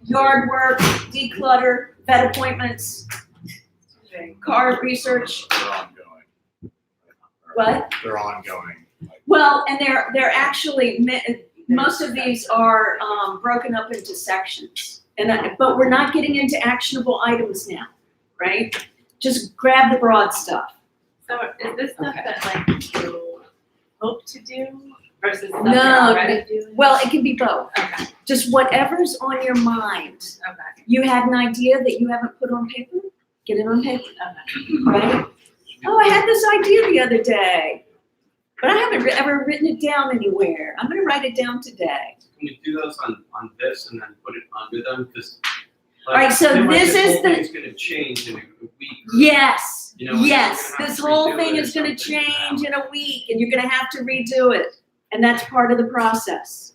yard work, declutter, vet appointments. car research, They're ongoing. what? They're ongoing. Well, and they're actually, most of these are broken up into sections. But we're not getting into actionable items now, right? Just grab the broad stuff. So is this stuff Okay. that like you hope to do versus stuff No, you're already doing? Well, it can be both. Okay, Just whatever's on your mind. okay, You had an idea that you haven't put on paper? Get it on paper, okay. right? Oh, I had this idea the other day, but I haven't ever written it down anywhere. I'm gonna write it down today. Can we do those on this and then put it under them? Because. All right, so this is the- It's gonna change in a week. Yes, You know, we're yes, gonna have this to whole redo thing it or is gonna something change now. in a week and you're gonna have to redo it. And that's part of the process.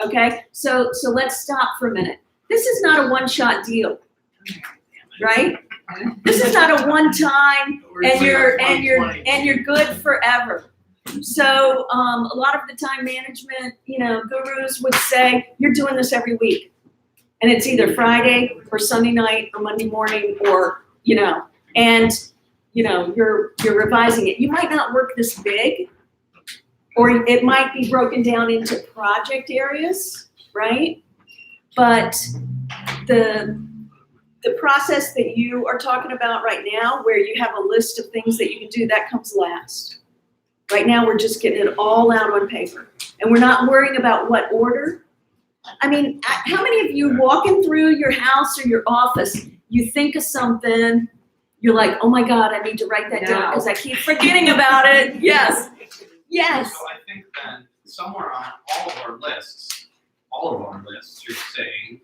Okay, so let's stop for a minute. This is not a one-shot deal, right? This is not a one-time and you're good forever. So a lot of the time management, gurus would say, you're doing this every week. And it's either Friday or Sunday night or Monday morning or, and you're revising it. You might not work this big, or it might be broken down into project areas, right? But the process that you are talking about right now, where you have a list of things that you can do, that comes last. Right now, we're just getting it all out on paper. And we're not worrying about what order. I mean, how many of you walking through your house or your office, you think of something, you're like, oh my God, I need to write that down because I keep forgetting about it. Yes. Yes. So I think then somewhere on all of our lists, you're saying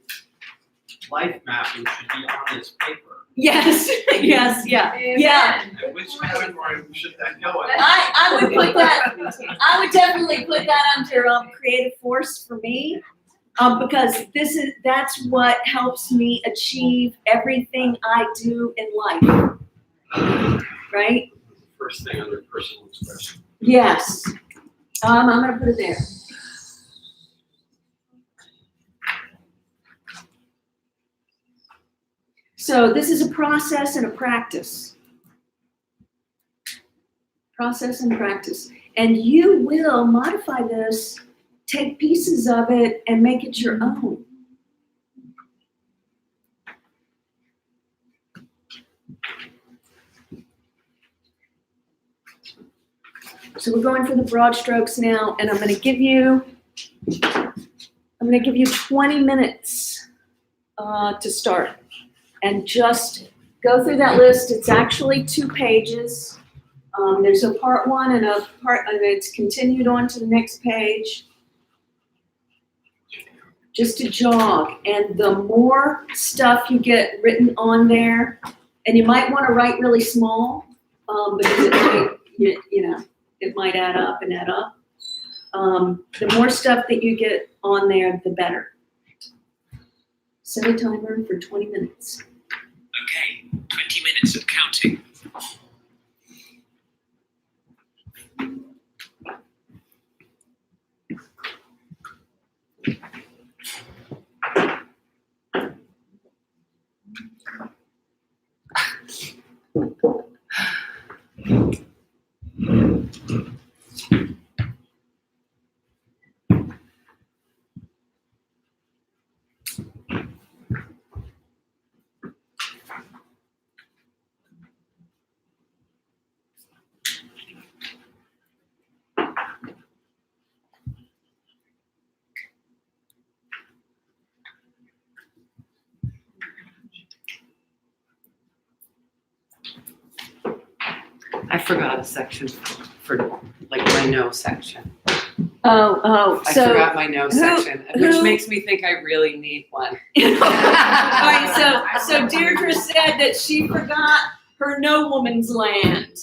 life mapping should be on this paper. Yes. Yes. Yeah. Yeah. And which category should that go in? I would put that, I would definitely put that under creative force for me. Because that's what helps me achieve everything I do in life, right? First thing under personal expression. Yes. I'm gonna put it there. So this is a process and a practice. Process and practice. And you will modify this, take pieces of it and make it your own. So we're going for the broad strokes now, and I'm going to give you 20 minutes to start, and just go through that list. It's actually 2 pages. There's a part 1 and it's continued on to the next page. Just to jog, and the more stuff you get written on there, and you might want to write really small, because it might, it might add up and add up. The more stuff that you get on there, the better. Set a timer for 20 minutes. Okay, 20 minutes of counting. I forgot a section for like my no section. Oh, I so. forgot my no section, which makes me think I really need one. All right, so Deirdre said that she forgot her no woman's land.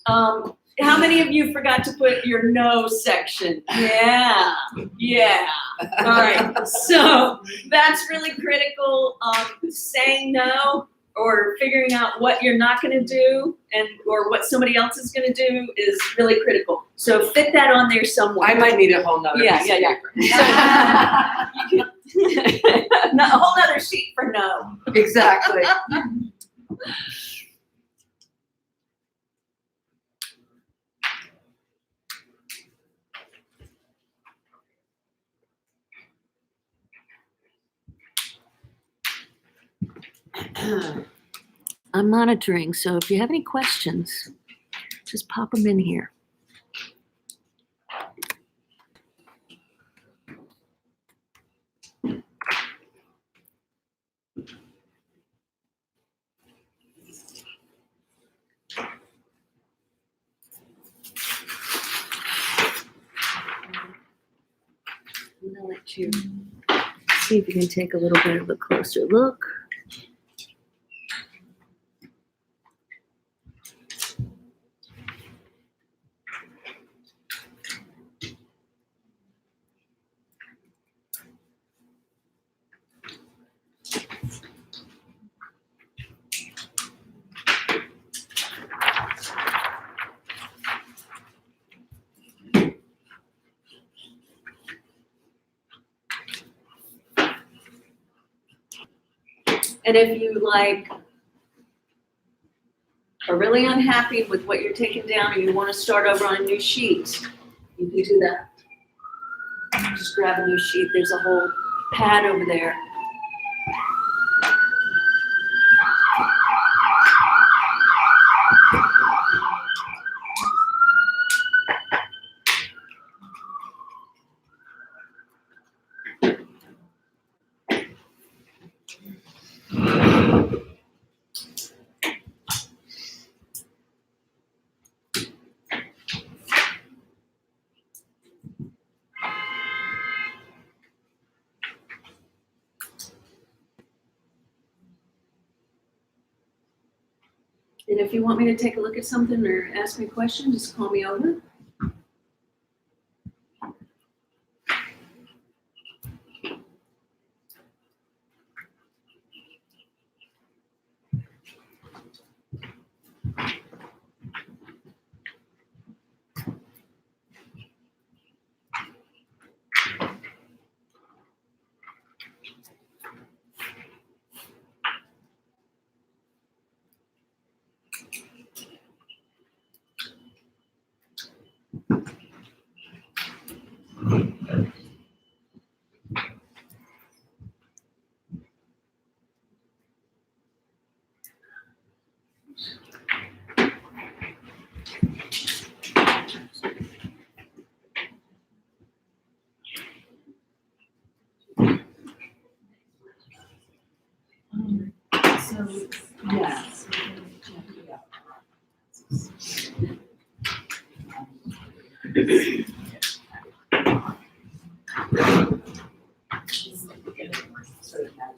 How many of you forgot to put your no section? Yeah. All right, so that's really critical. Saying no or figuring out what you're not going to do or what somebody else is going to do is really critical. So fit that on there somewhere. I might need a whole nother piece of paper. A whole nother sheet for no. Exactly. I'm monitoring, so if you have any questions, just pop them in here. I'm gonna let you see if you can take a little bit of a closer look. And if you like are really unhappy with what you're taking down and you want to start over on a new sheet, you can do that. Just grab a new sheet. There's a whole pad over there. And if you want me to take a look at something or ask me a question, just call me over. So, yeah. So, yeah.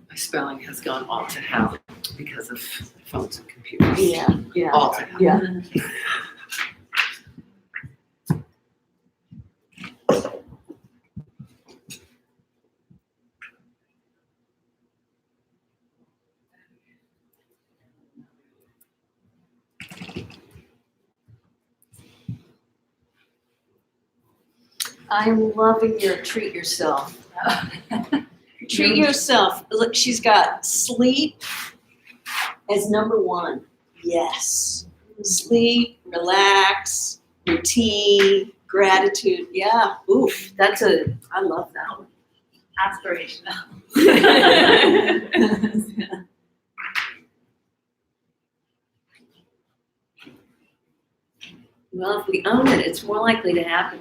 My spelling has gone all to hell because of phones and computers. Yeah. All to hell. Yeah. I'm loving your treat yourself. Treat yourself. Look, she's got sleep as number one. Yes. Sleep, relax, routine, gratitude. Yeah. Oof. I love that one. Aspirational. Well, if we own it, it's more likely to happen.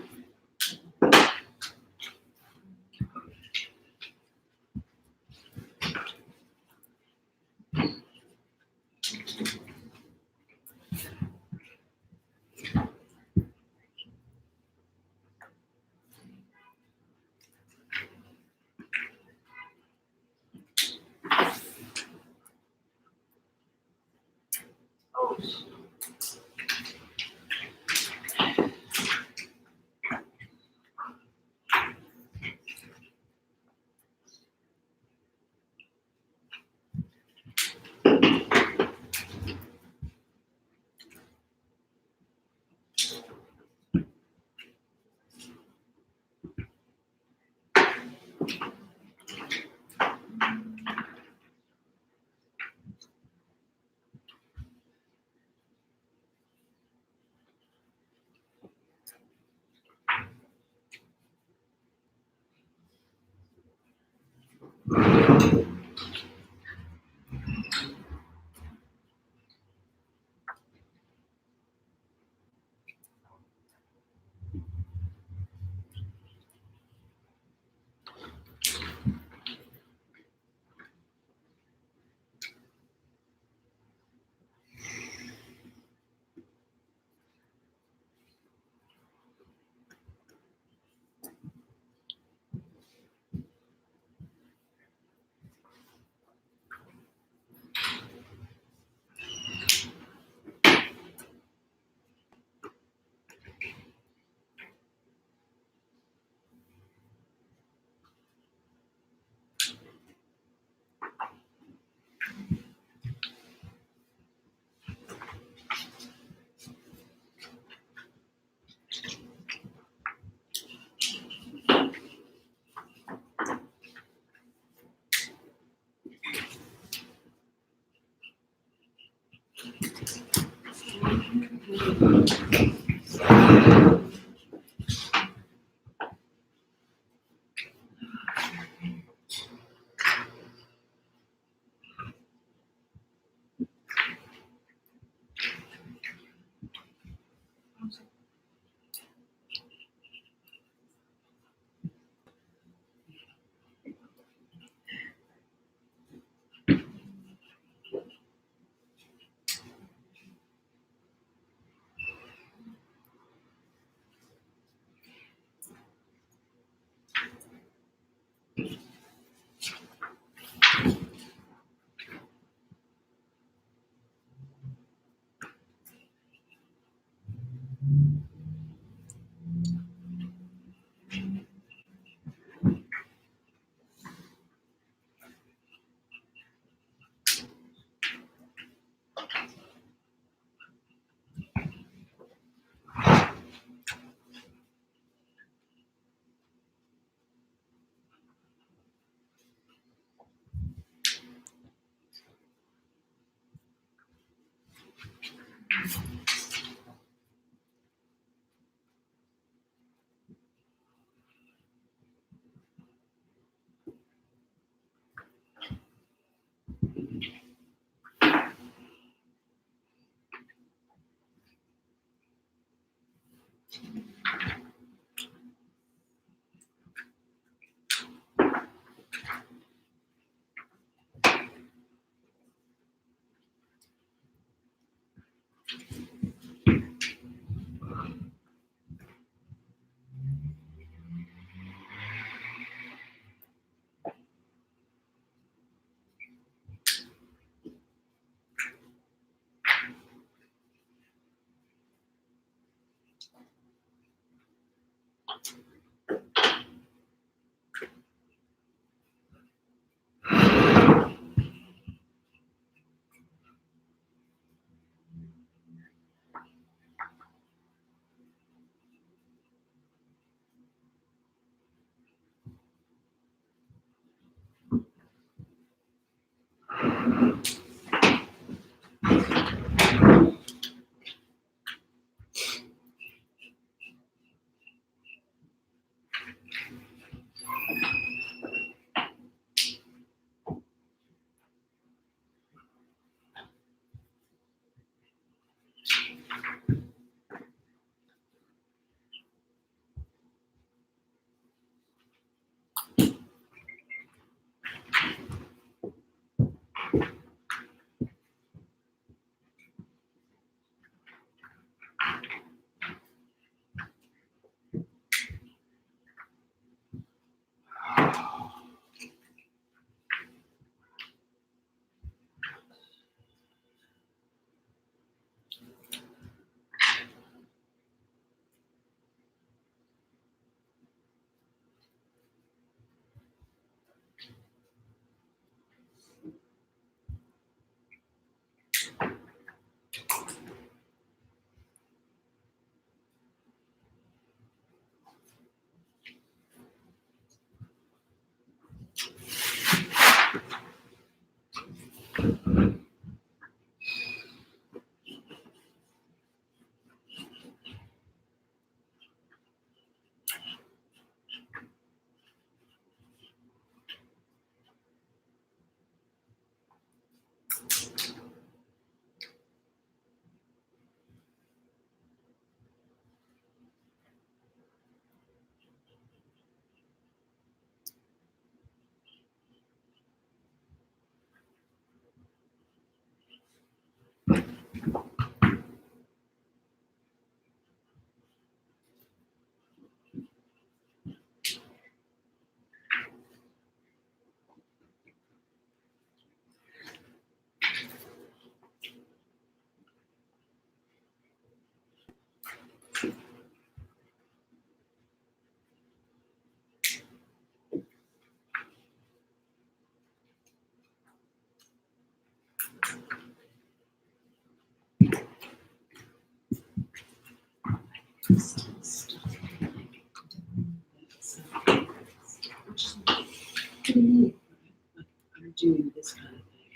I'm doing this kind of thing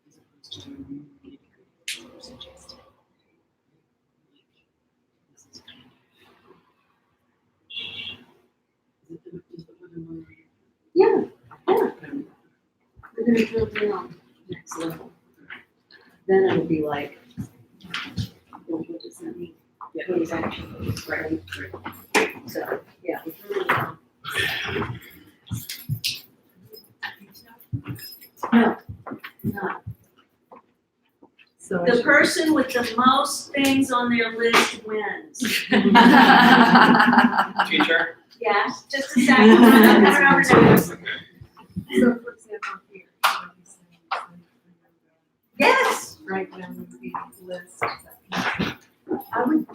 as opposed to doing really good or suggesting. we're gonna drill down next level. Then it'll be like, well, what does that mean? What is actually, right? So, yeah, we're drilling down. No, not. So I The should- person with the most things on their list wins. Teacher? Yes, just a second, I'm coming over to this. So for example, here, what you saying, Yes, right down the list. I would,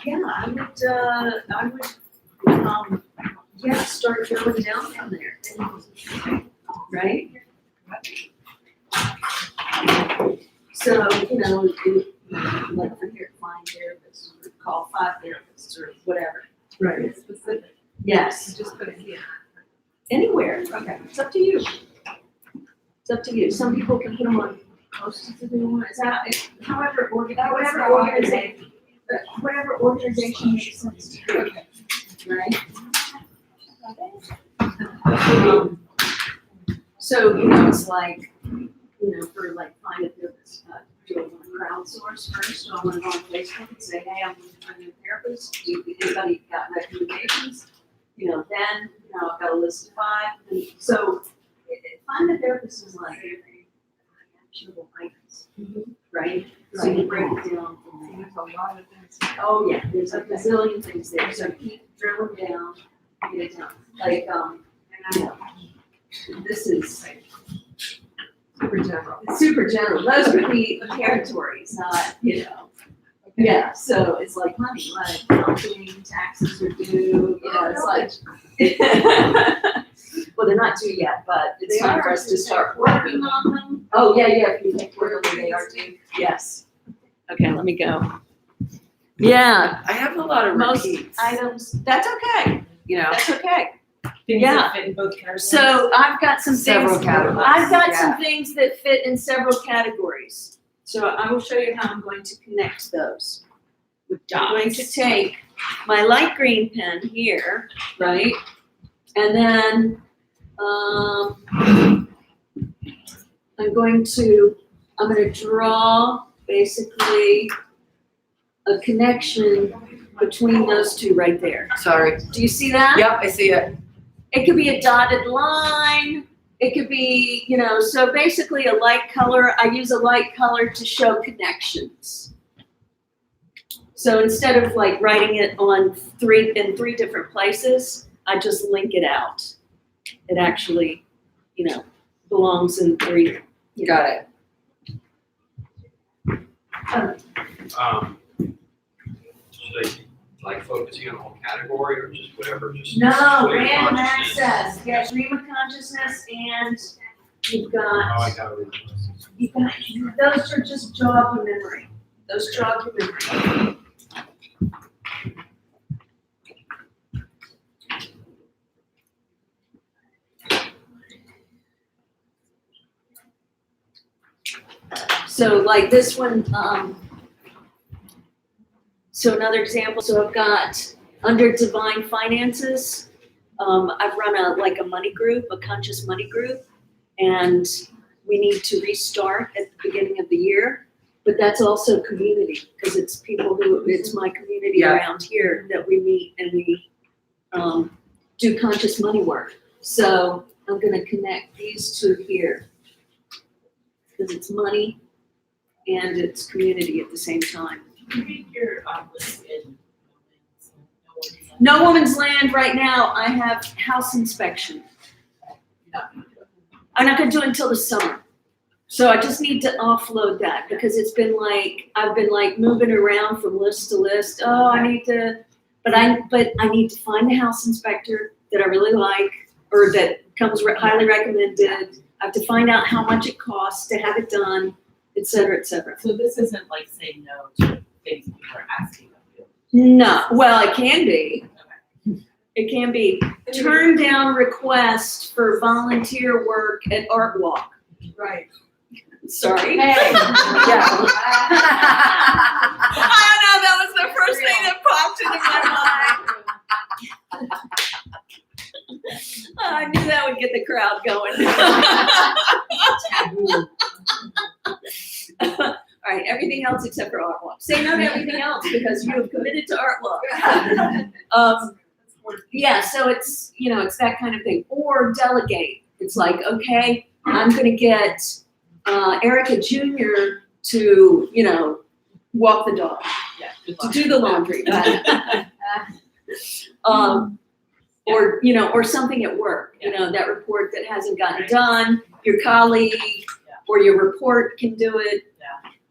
yeah, start drilling down from there. Right? So, like for here, find therapists, or call 5 therapists, or whatever. Right. It's specific, Yes, you just put it here. anywhere, Okay. it's up to you. It's up to you, some people can put them on post-its if they want, it's out, however, whatever organization makes sense to you, right? So, it's like, for like find a therapist, do I want to crowdsource first, do I want to go on Facebook and say, hey, I'm looking for a new therapist, anybody got recommendations? Then, I've got a list of 5, and so, find a therapist is like actionable items, right? So you break it down from there. There's a lot of things. Oh, yeah, there's a bazillion things there, so keep drilling down, get it done. Like, this is Super general. super general, those would be territories, not, yeah, so it's like money, like accounting, taxes are due, it's like. Well, they're not due yet, but it's They time are. for us to start working on them. Oh, yeah, if you think quarterly they are due, yes. Okay, let me go. Yeah, I have a lot of most repeats, items, that's okay, that's okay. Things Yeah. that fit in both categories. So I've got some things. Several categories, I've got yeah. some things that fit in several categories. So I will show you how I'm going to connect those. I'm going to take my light green pen here, right? And then, I'm going to draw basically a connection between those two right there. Sorry. Do you see that? Yep, I see it. It could be a dotted line. It could be, so basically a light color. I use a light color to show connections. So instead of like writing it on in three different places, I just link it out. It actually, belongs in 3. Got it. Should I keep like focusing on the whole category or just whatever, just? No, stream of random consciousness? access. Yeah, stream of consciousness, and you've Oh, I got, got it. those are just jog your memory. Those jog your memory. So like this one, so another example, so I've got under divine finances, I've run a money group, a conscious money group, and we need to restart at the beginning of the year. But that's also community, because it's it's my community Yeah. around here that we meet and we do conscious money work. So I'm gonna connect these two here, because it's money and it's community at the same time. You read your list in. No Woman's Land right now, I have house inspection. I'm not gonna do it until the summer. So I just need to offload that because I've been moving around from list to list. Oh, I need to, but I need to find a house inspector that I really like or that comes highly recommended. I have to find out how much it costs to have it done, et cetera, et cetera. So this isn't like saying no to things people are asking of you. No, well, it can be. It can be turn down requests for volunteer work at Art Walk. Right. Sorry. Yeah. I don't know, that was the first thing that popped into my mind. I knew that would get the crowd going. everything else except for art walk. Say no to everything else because you have committed to art walk. Yeah, so it's, it's that kind of thing. Or delegate. It's like, okay, I'm gonna get Erica Jr. to, walk the dog, Yeah, good to luck. do the laundry. Or something at work, that report that hasn't gotten done, your colleague or your report can do it.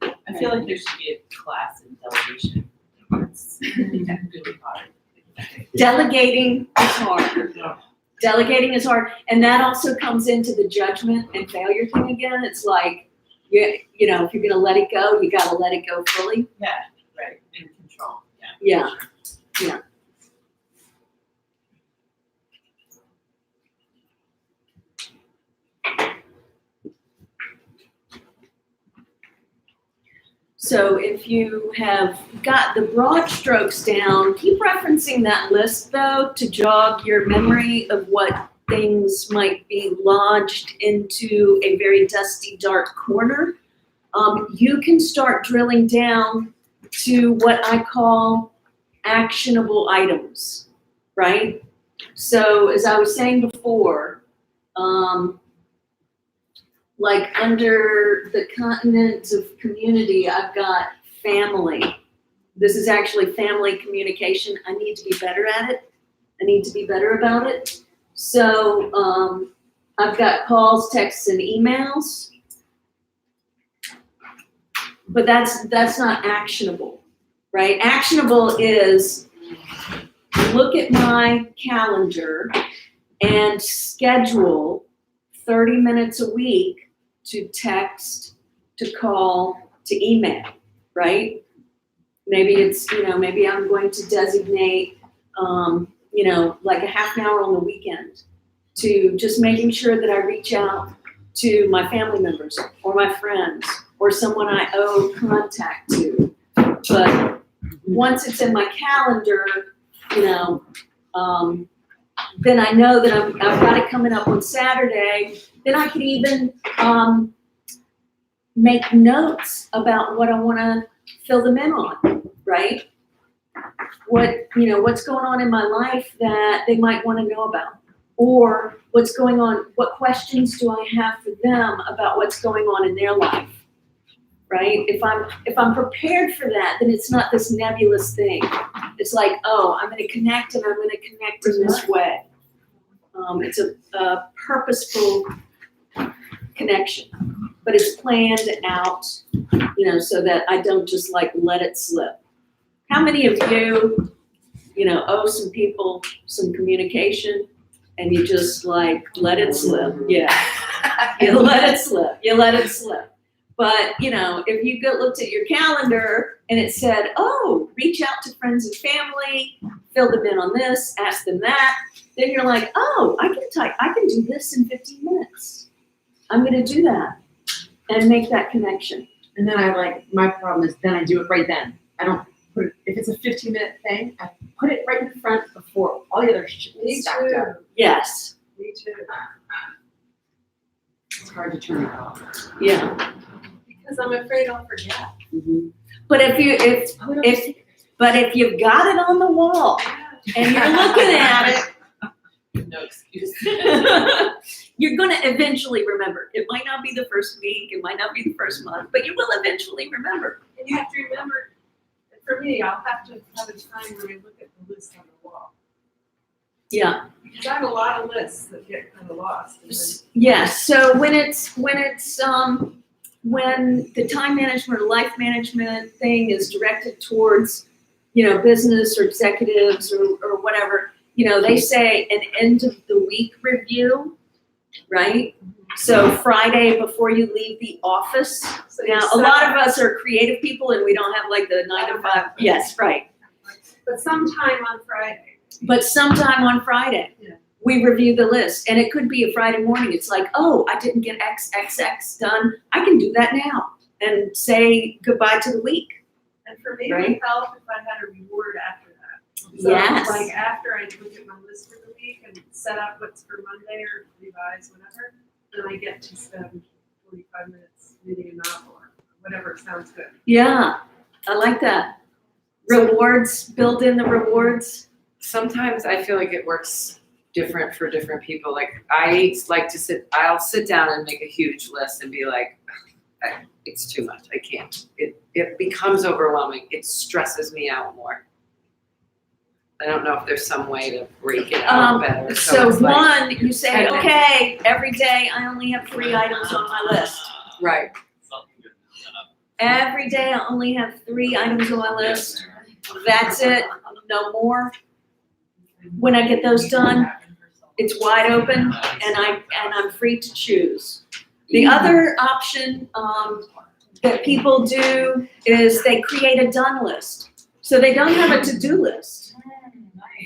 I feel like there should be a class in delegation. It's really hard. Delegating is hard. Delegating is hard. And that also comes into the judgment and failure thing again. It's like, if you're gonna let it go, you gotta let it go fully. Yeah, right, in control, yeah. Yeah. So if you have got the broad strokes down, keep referencing that list though to jog your memory of what things might be lodged into a very dusty, dark corner. You can start drilling down to what I call actionable items, right? So as I was saying before, like under the continent of community, I've got family. This is actually family communication. I need to be better at it. I need to be better about it. So I've got calls, texts, and emails. But that's not actionable, right? Actionable is look at my calendar and schedule 30 minutes a week to text, to call, to email, right? Maybe it's, maybe I'm going to designate, like a half an hour on the weekend to just making sure that I reach out to my family members or my friends or someone I owe contact to. But once it's in my calendar, then I know that I've got it coming up on Saturday. Then I could even make notes about what I want to fill them in on, right? What's going on in my life that they might want to know about, or what's going on, what questions do I have for them about what's going on in their life, right? If I'm prepared for that, then it's not this nebulous thing. It's like, oh, I'm going to connect and I'm going to connect in this way. It's a purposeful connection, but it's planned out, so that I don't just like let it slip. How many of you, owe some people some communication and you just like let it slip? Yeah, you let it slip. You let it slip. But if you looked at your calendar and it said, "Oh, reach out to friends and family, fill them in on this, ask them that," then you're like, "Oh, I can do this in 15 minutes. I'm going to do that and make that connection." And then my problem is then I do it right then. I don't put it, if it's a 15-minute thing, I put it right in front before all the other shit is stacked up. Yes. Me too. It's hard to turn it off. Yeah. Because I'm afraid I'll forget. Mm-hmm. But if you've got it on the wall and you're looking at it, No excuse. you're going to eventually remember. It might not be the first week, it might not be the first month, but you will eventually remember. And you have to remember, for me, I'll have to have a time where I look at the list on the wall. Yeah. Because I have a lot of lists that get kind of lost. And then Yes. So when the time management or life management thing is directed towards, business or executives or whatever, they say an end of the week review, right? So Friday before you leave the office. so Now, a lot of us are creative people and we don't have like the 9 to 5. Yes, right. But sometime on Friday. But sometime on Friday, Yeah. we review the list. And it could be a Friday morning. It's like, oh, I didn't get XXX done. I can do that now and say goodbye to the week. And for me, it Right. would help if I had a reward after that. So Yes. like after I look at my list for the week and set up what's for Monday or revise, whatever, then I get to spend 45 minutes reading a novel or whatever sounds good. Yeah, I like that. Rewards, build in the rewards. Sometimes I feel like it works different for different people. Like I like to I'll sit down and make a huge list and be like, it's too much. I can't. It becomes overwhelming. It stresses me out more. I don't know if there's some way to break it out better. So it's like- one, you say, and then- okay, every day I only have 3 items on my list. Right. Every day I only have 3 items on my list. That's it, no more. When I get those done, it's wide open and I'm free to choose. The other option that people do is they create a done list. So they don't have a to-do list.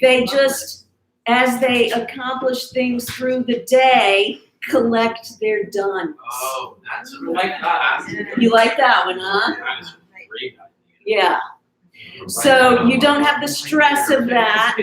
They just, as they accomplish things through the day, collect their done. Oh, that's like that. You like that one, huh? That is a great idea. Yeah. So you don't have the stress of that.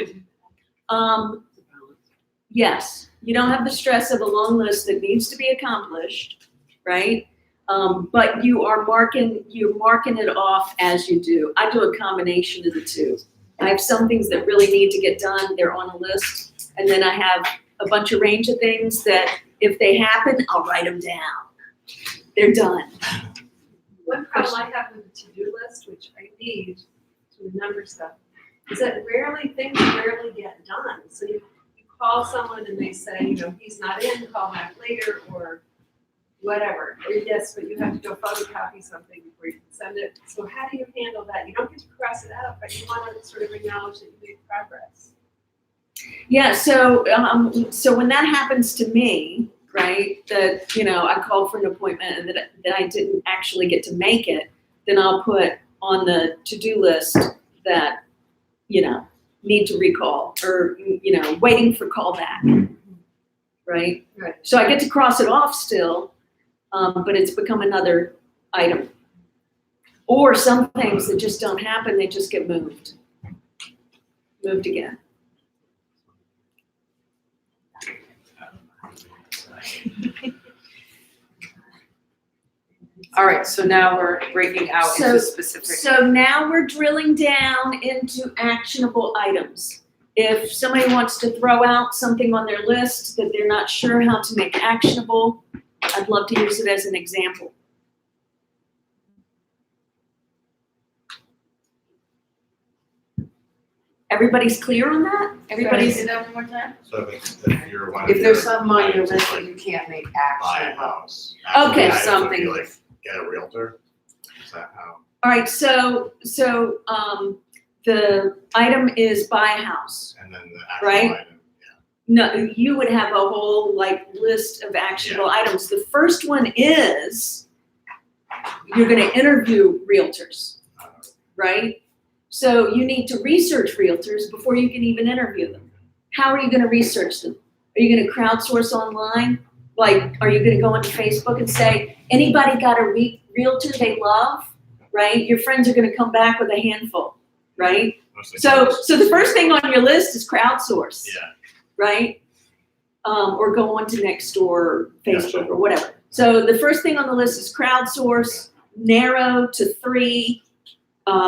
Yes, you don't have the stress of a long list that needs to be accomplished, right? But you're marking it off as you do. I do a combination of the two. I have some things that really need to get done, they're on a list, and then I have a bunch of range of things that if they happen, I'll write them down. They're done. One problem I have with the to-do list, which I need to remember stuff, is that things rarely get done. So you call someone and they say, he's not in, call back later, or whatever. Or yes, but you have to go photocopy something before you can send it. So how do you handle that? You don't get to cross it out, but you want to sort of acknowledge that you made progress. Yeah, so when that happens to me, right, that, I called for an appointment and that I didn't actually get to make it, then I'll put on the to-do list that, need to recall or, waiting for callback, right? Right. So I get to cross it off still, but it's become another item. Or some things that just don't happen, they just get moved again. All right, so now we're breaking out into specific. So now we're drilling down into actionable items. If somebody wants to throw out something on their list that they're not sure how to make actionable, I'd love to use it as an example. Everybody's clear on that? Everybody's. Say that one more time? So if you're one of If there's your something on your items is list like that you can't make buy a actionable. house. Okay, actually, the items would be something. like get a realtor. Is that how? All right, so the item is buy a house. And then the actual Right. item. No, you would have a whole list of actionable items. The first one is you're gonna interview realtors, right? So you need to research realtors before you can even interview them. How are you gonna research them? Are you gonna crowdsource online? Are you gonna go onto Facebook and say, anybody got a realtor they love, right? Your friends are gonna come back with a handful, right? Mostly So cars. the first thing on your list is crowdsource. Yeah. Right? Or go on to Nextdoor or Facebook Gotcha. or whatever. So the first thing on the list is crowdsource, narrow to 3,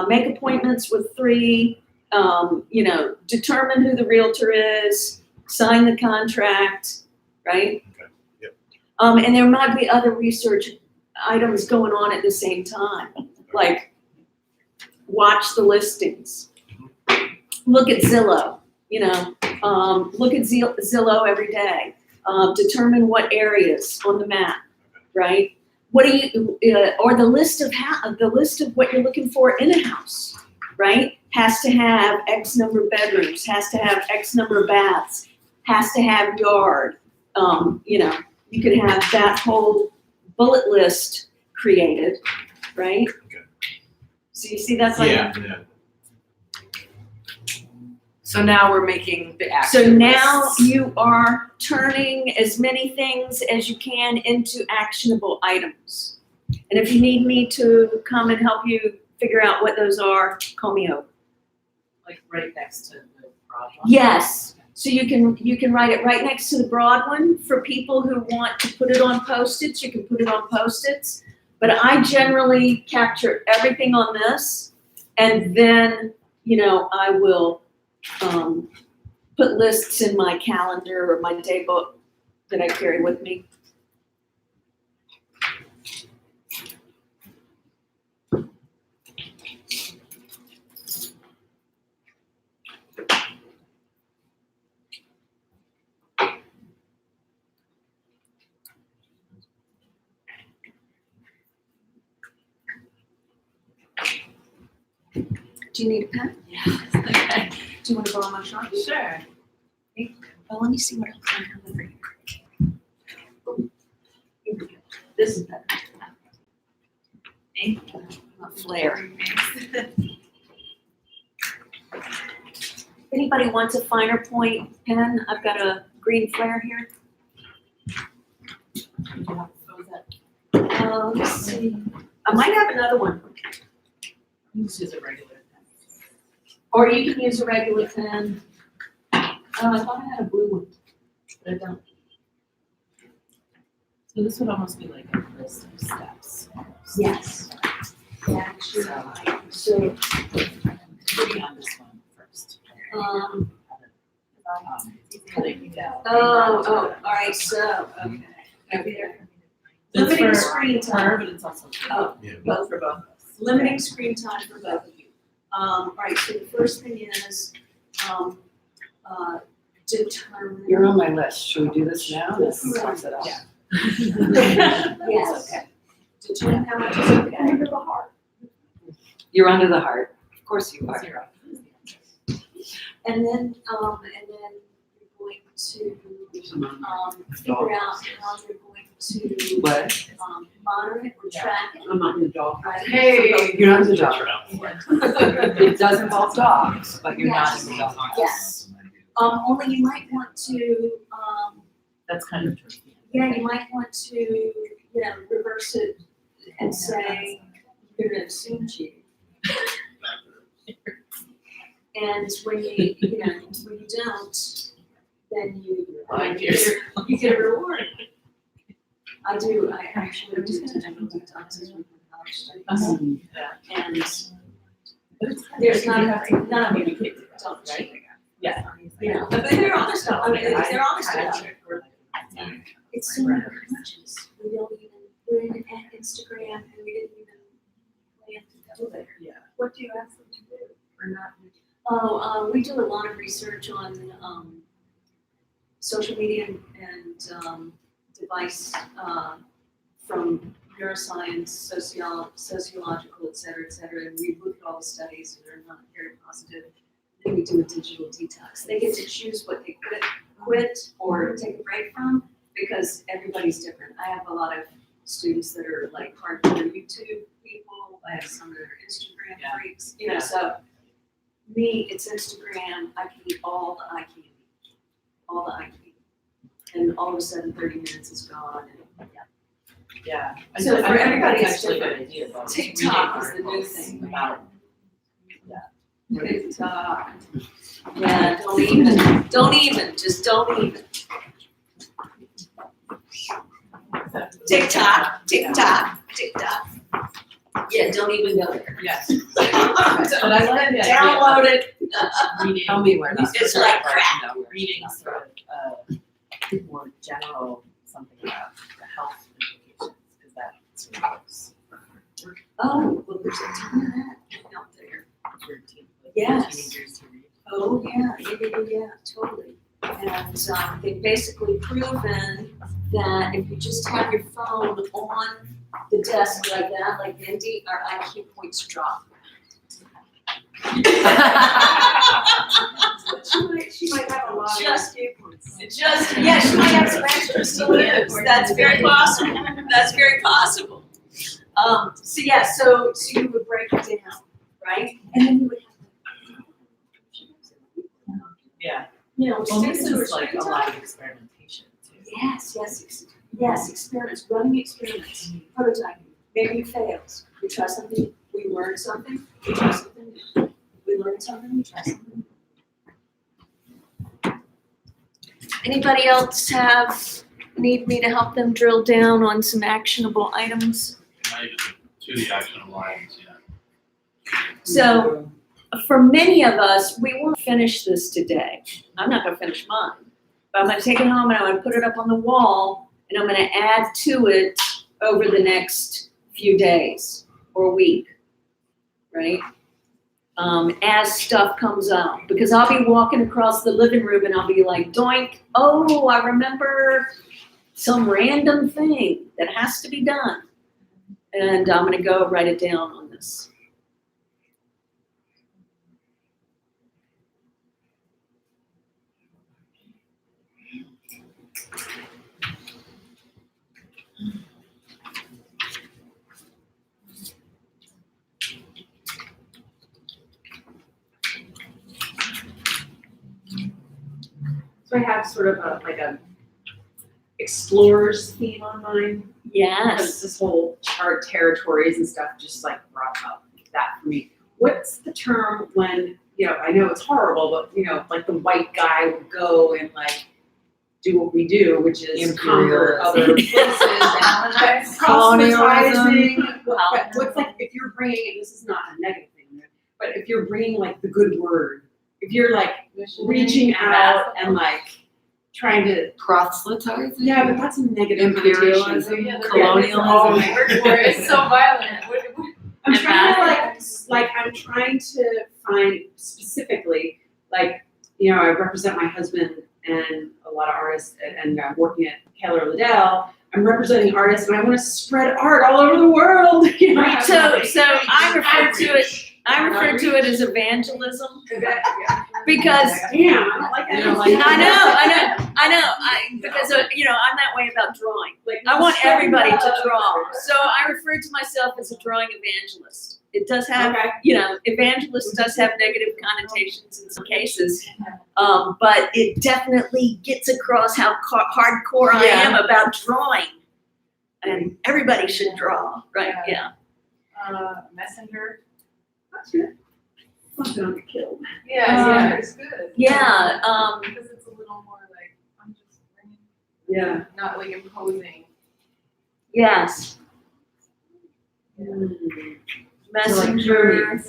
make appointments with 3, determine who the realtor is, sign the contract, right? Okay. Yep. And there might be other research items going on at the same time, like watch the listings, look at Zillow, look at Zillow every day, determine what areas on the map, right? What do you, or the list of what you're looking for in a house, right? Has to have X number of bedrooms, has to have X number of baths, has to have yard. You could have that whole bullet list created, right? Okay. So you see that's Yeah. So now we're making the action So now lists. you are turning as many things as you can into actionable items. And if you need me to come and help you figure out what those are, call me over. Like right next to the problem. Yes, so you can write it right next to the broad one. For people who want to put it on Post-its, you can put it on Post-its. But I generally capture everything on this, and then, I will, put lists in my calendar or my day book that I carry with me. Do you need a pen? Okay. Do you want to borrow my Sharpie? Sure. Well, let me see what else I have over here. Here we go. This is better. Thank you. A flare. Anybody wants a finer point pen? I've got a green flare here. Let's see. I might have another one. You just use a regular pen. Or you can use a regular pen. I thought I had a blue one, but I don't. So this would almost be like a list of steps. almost. Yes. Yeah, So, so, maybe on this one first. Cutting down. all right, so, okay. Over there. It's Limiting for screen her, time. but it's also for Oh, Yeah. both for both of us. Limiting screen time for both of you. All right, so the first thing is, determine. You're on my list. Should we do this now? This Right. sorts it out. Yeah. Yes. Okay. Determine how much is okay. Under the heart. You're under the heart. Of course you are. Zero. And then you're going to, figure out how you're going to, What? monitor it or track it. I'm on the dog. Right? Hey, you're not the dog. It does involve dogs, but you're not Yes. the dog. Yes. Only you might want to, That's kind of tricky. yeah, you might want to, reverse it and say, you're gonna assume cheating. And when you don't, then you get a reward. I actually do technical detoxes with my college students. And But it's there's none of you don't Right? cheat. Yeah. But they're honest, they're honest Kind of about it. trick where, It's so many crutches. We're in Instagram and we didn't even plan to go there. Yeah. What do you ask them to do or not? We do a lot of research on social media and device from neuroscience, sociological, et cetera, and we look at all the studies and they're not very positive. Then we do a digital detax. They get to choose what they quit or take a break from because everybody's different. I have a lot of students that are like hardcore YouTube people. I have some that are Instagram freaks, so me, it's Instagram. I can eat all the eye candy. All the eye candy. And all of a sudden 30 minutes is gone and Yeah. So for everybody, it's actually a good different. idea though. TikTok is Reading the new articles thing. About, TikTok. Yeah, don't even, just don't even. TikTok. Yeah, don't even go there. yes. But I like the idea Download it. of reading. Tell me where that's. It's like crap. Reading sort of, more general, something about the health implications, because that sort of works. Oh, well, there's a ton of that out there. For like, Yes. teenagers to read. Oh, yeah, totally. And they've basically proven that if you just have your phone on the desk like that, like Mindy, our IQ points drop. She might have a lot of Just- viewpoints. Yeah, she might have some extras to lose. That's very possible. That's very possible. So you would break it down, right? And then you would have, Yeah. stick Well, this to is like a screen lot time. of experimentation too. Yes, experiments, running experiments, prototyping. Maybe it fails. We try something, we learn something, we try something new. We learn something, we try something new. Anybody else need me to help them drill down on some actionable items? Can not even to the actionable items yet. So for many of us, we won't finish this today. I'm not gonna finish mine. But I'm gonna take it home and I'm gonna put it up on the wall and I'm gonna add to it over the next few days or week, right? As stuff comes out, because I'll be walking across the living room and I'll be like, doink, oh, I remember some random thing that has to be done. And I'm gonna go write it down on this. So I have sort of like a explorer's theme on mine. Because Yes. this whole chart territories and stuff just like brought up that for me. What's the term when, I know it's horrible, but like the white guy would go and like do what we do, which is conquer other places and proselytizing. What's like, if you're bringing, this is not a negative thing, but if you're bringing like the good word, if you're like reaching out and like trying to, Proselytizing? yeah, but that's a negative connotation. Imperialism, colonialism. It's so violent. I'm trying to I'm trying to find specifically, I represent my husband and a lot of artists, and I'm working at Keller Liddell. I'm representing artists, and I want to spread art all over the world. So I refer to it as evangelism because Damn, I don't like that. I know. Because I'm that way about drawing. I want everybody to draw. So I refer to myself as a drawing evangelist. It does have, evangelist does have negative connotations in some cases, but it definitely gets across how hardcore I am about drawing. And everybody should draw, right? Yeah. Messenger. That's good. Something on the kill. Yeah, it's good. Yeah. Because it's a little more like, I'm just bringing, Yeah. not like imposing. Yes. Messenger.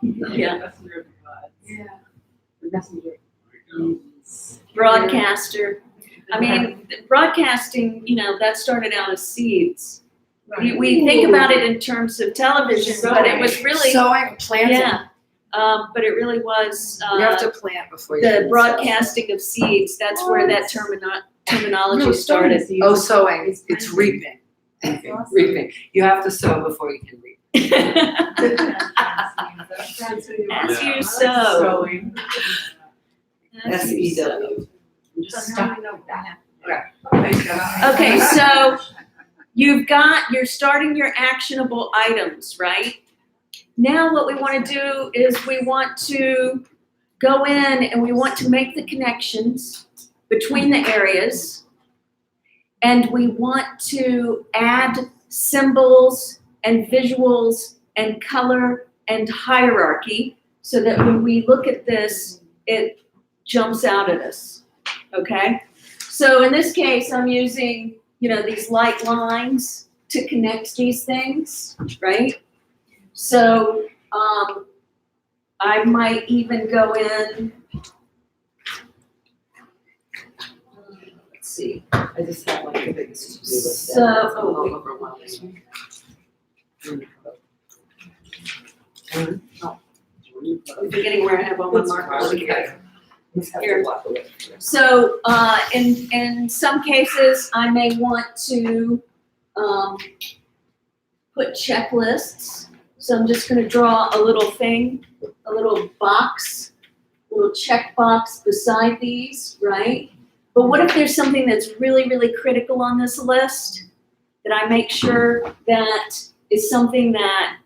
Yeah. Messenger of the gods. Yeah. Messenger. Broadcaster. I mean, broadcasting, that started out as seeds. We think about it in terms of television, but it was really, Sowing, planting. yeah. But it really was You have to plant before you the can sow. broadcasting of seeds. That's where that terminology started. Oh, sowing, it's reaping. Reaping. You have to sow before you can reap. That's who you are. As you sow. SEW. Okay, so you're starting your actionable items, right? Now what we want to do is we want to go in and we want to make the connections between the areas. And we want to add symbols and visuals and color and hierarchy so that when we look at this, it jumps out at us, okay? So in this case, I'm using, these light lines to connect these things, right? So I might even go in, let's see. I just have like the biggest to-do list. So- It's a little overwhelming. I'm forgetting where I have all my markers. Here. So in some cases, I may want to put checklists. So I'm just going to draw a little thing, a little box, a little check box beside these, right? But what if there's something that's really, really critical on this list that I make sure that is something that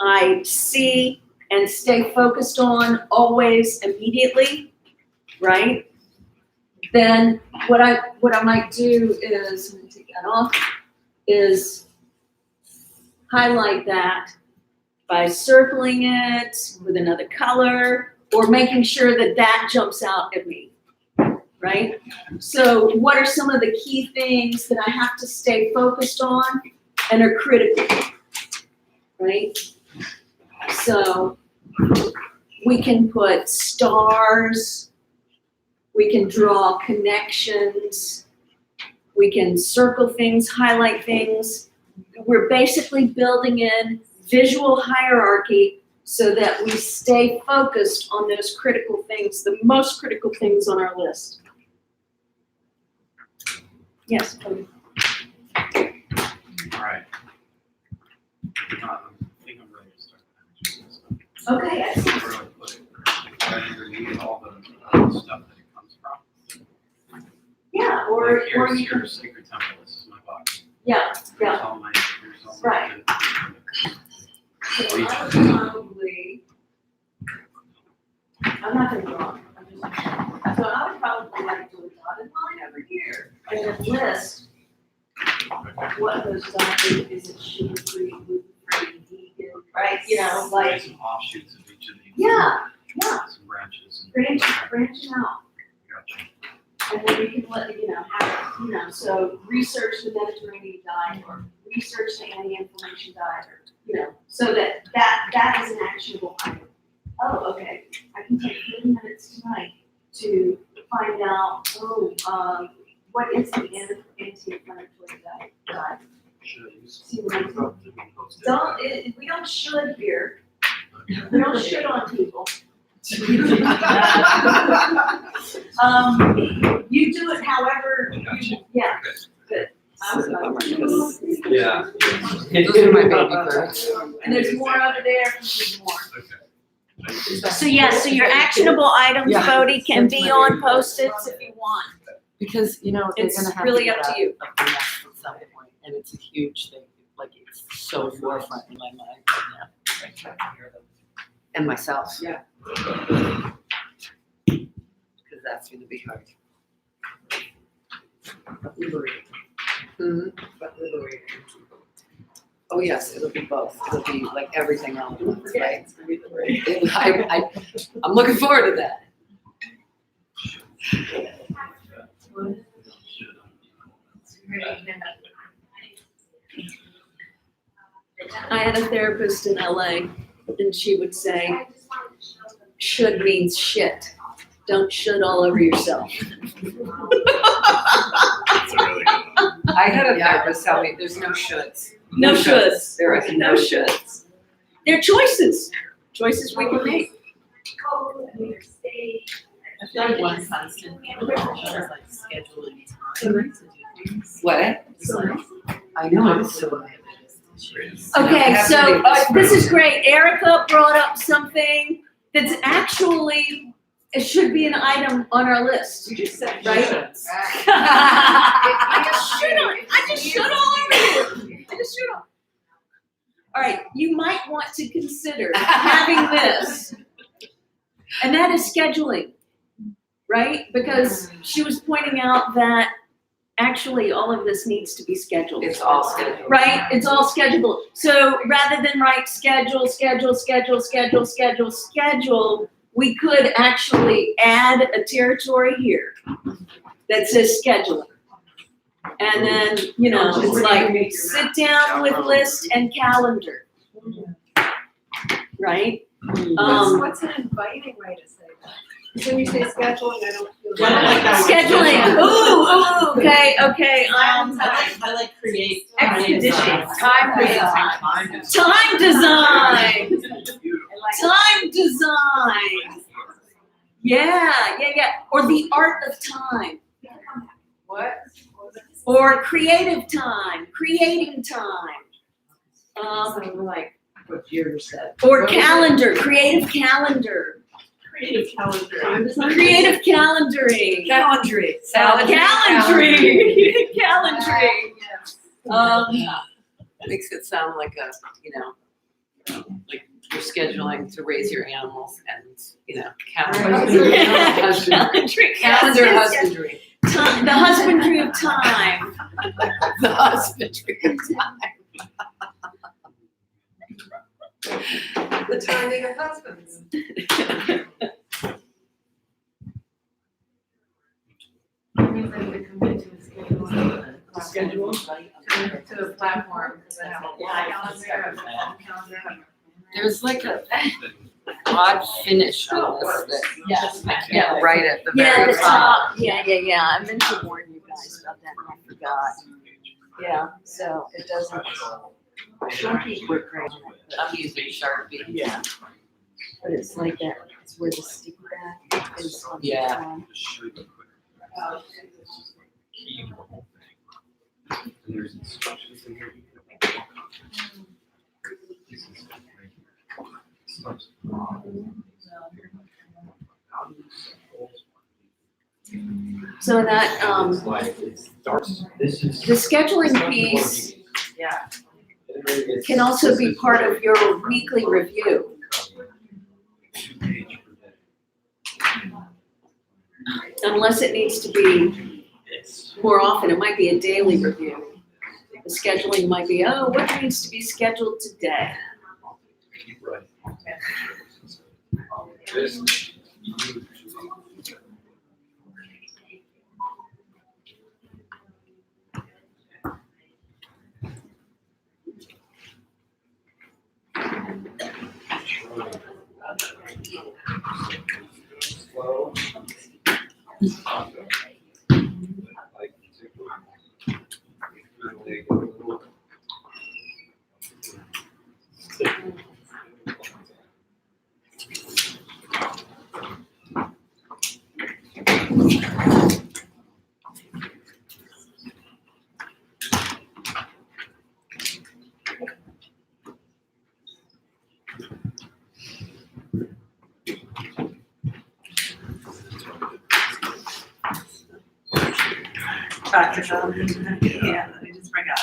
I see and stay focused on always immediately, right? Then what I might do is, let me take that off, is highlight that by circling it with another color or making sure that that jumps out at me, right? So what are some of the key things that I have to stay focused on? and are critical, right? So we can put stars, we can draw connections, we can circle things, highlight things. We're basically building in visual hierarchy so that we stay focused on those critical things, the most critical things on our list. Yes, Cody? All right. I think I'm ready to start managing this stuff. Okay, excellent. Where do I put it? Right underneath all the stuff that it comes from. Yeah, Like, or here's you can, your sacred temple, this is my box. yeah, Here's yeah. all my, here's all Right. my. So I would probably, I'm not gonna draw. So I would probably like to do a dotted line over here and then list what those dotted, is it sugar-free, gluten-free, vegan, right? You know, like, Some offshoots of each of these. yeah, yeah, Some branches. and- branching out. Gotcha. And then you can let, have, so research the Mediterranean diet or research the anti-inflammation diet or, so that is an actionable item. Oh, okay, I can take 30 minutes tonight to find out, what is the anti-inflammatory diet? See what I'm saying? We don't should here. We don't should on people. You do it however, yeah, good. Yeah. Those are my baby birds. And there's more over there, there's more. Okay. So yeah, so your actionable items, Yeah. Bodie, can be on Post-its if you want. Because, they're It's gonna have really to up get to out you. of the nest at some point, and it's a huge thing, like, it's so forefront in my mind right now. And myself. Yeah. Because that's gonna be hard. But liberating. But liberating. Oh, yes, it'll be both. It'll be like everything all at once, right? It's gonna be liberating. I'm looking forward to that. I had a therapist in LA and she would say, should means shit. Don't should all over yourself. That's a really good one. I had a therapist tell me there's no shoulds. No shoulds. There is No shoulds. They're choices. Choices we can make. I feel like one constant is like scheduling time to do things. What? So, I know, it's so. Okay, Have to so be- this is great. Erica brought up something that's actually, it should be an item on our list. you just said Right? shoulds. I just should all over you. I just should all. All right, you might want to consider having this. And that is scheduling, right? Because she was pointing out that actually all of this needs to be scheduled. It's all scheduled. Right? It's all schedulable. So rather than write schedule, we could actually add a territory here that says scheduling. And then, it's like sit down with list and calendar. Right? What's an inviting way to say that? Because when you say scheduling, I don't feel. Yeah, I like that one. Scheduling. Ooh, okay. I like create. Expeditions. Time Time design. Yeah. Or the art of time. What? Or creative time, creating time. Like what you said. Or calendar, creative calendar. Creative calendar. Creative calendaring. Calendry. Calendry. Calendry. Makes it sound like like you're scheduling to raise your animals and, calendar. Calendry. Calendar Yes. husbandry. Time, the husbandry of time. The husbandry of time. The timing of husbands. schedule to the platform, because I have a calendar, a phone calendar. There's like a odd finish on this that Yes. yeah, right at the Yeah, very the top. top, yeah, I meant to warn you guys about that, and I forgot. Yeah, so it doesn't, some people are crazy, I'm using Sharpie. yeah. But it's like that, it's where the sticky back is on the Yeah. top. Just show you a quick key to the whole thing. And there's instructions in here. So that, It's like, it starts, this is. the scheduling piece Yeah. can also be part of your weekly review. Unless it needs to be more often, it might be a daily review. The scheduling might be, oh, what needs to be scheduled today? Right. This. Slow. Like, Yeah, let me just bring up.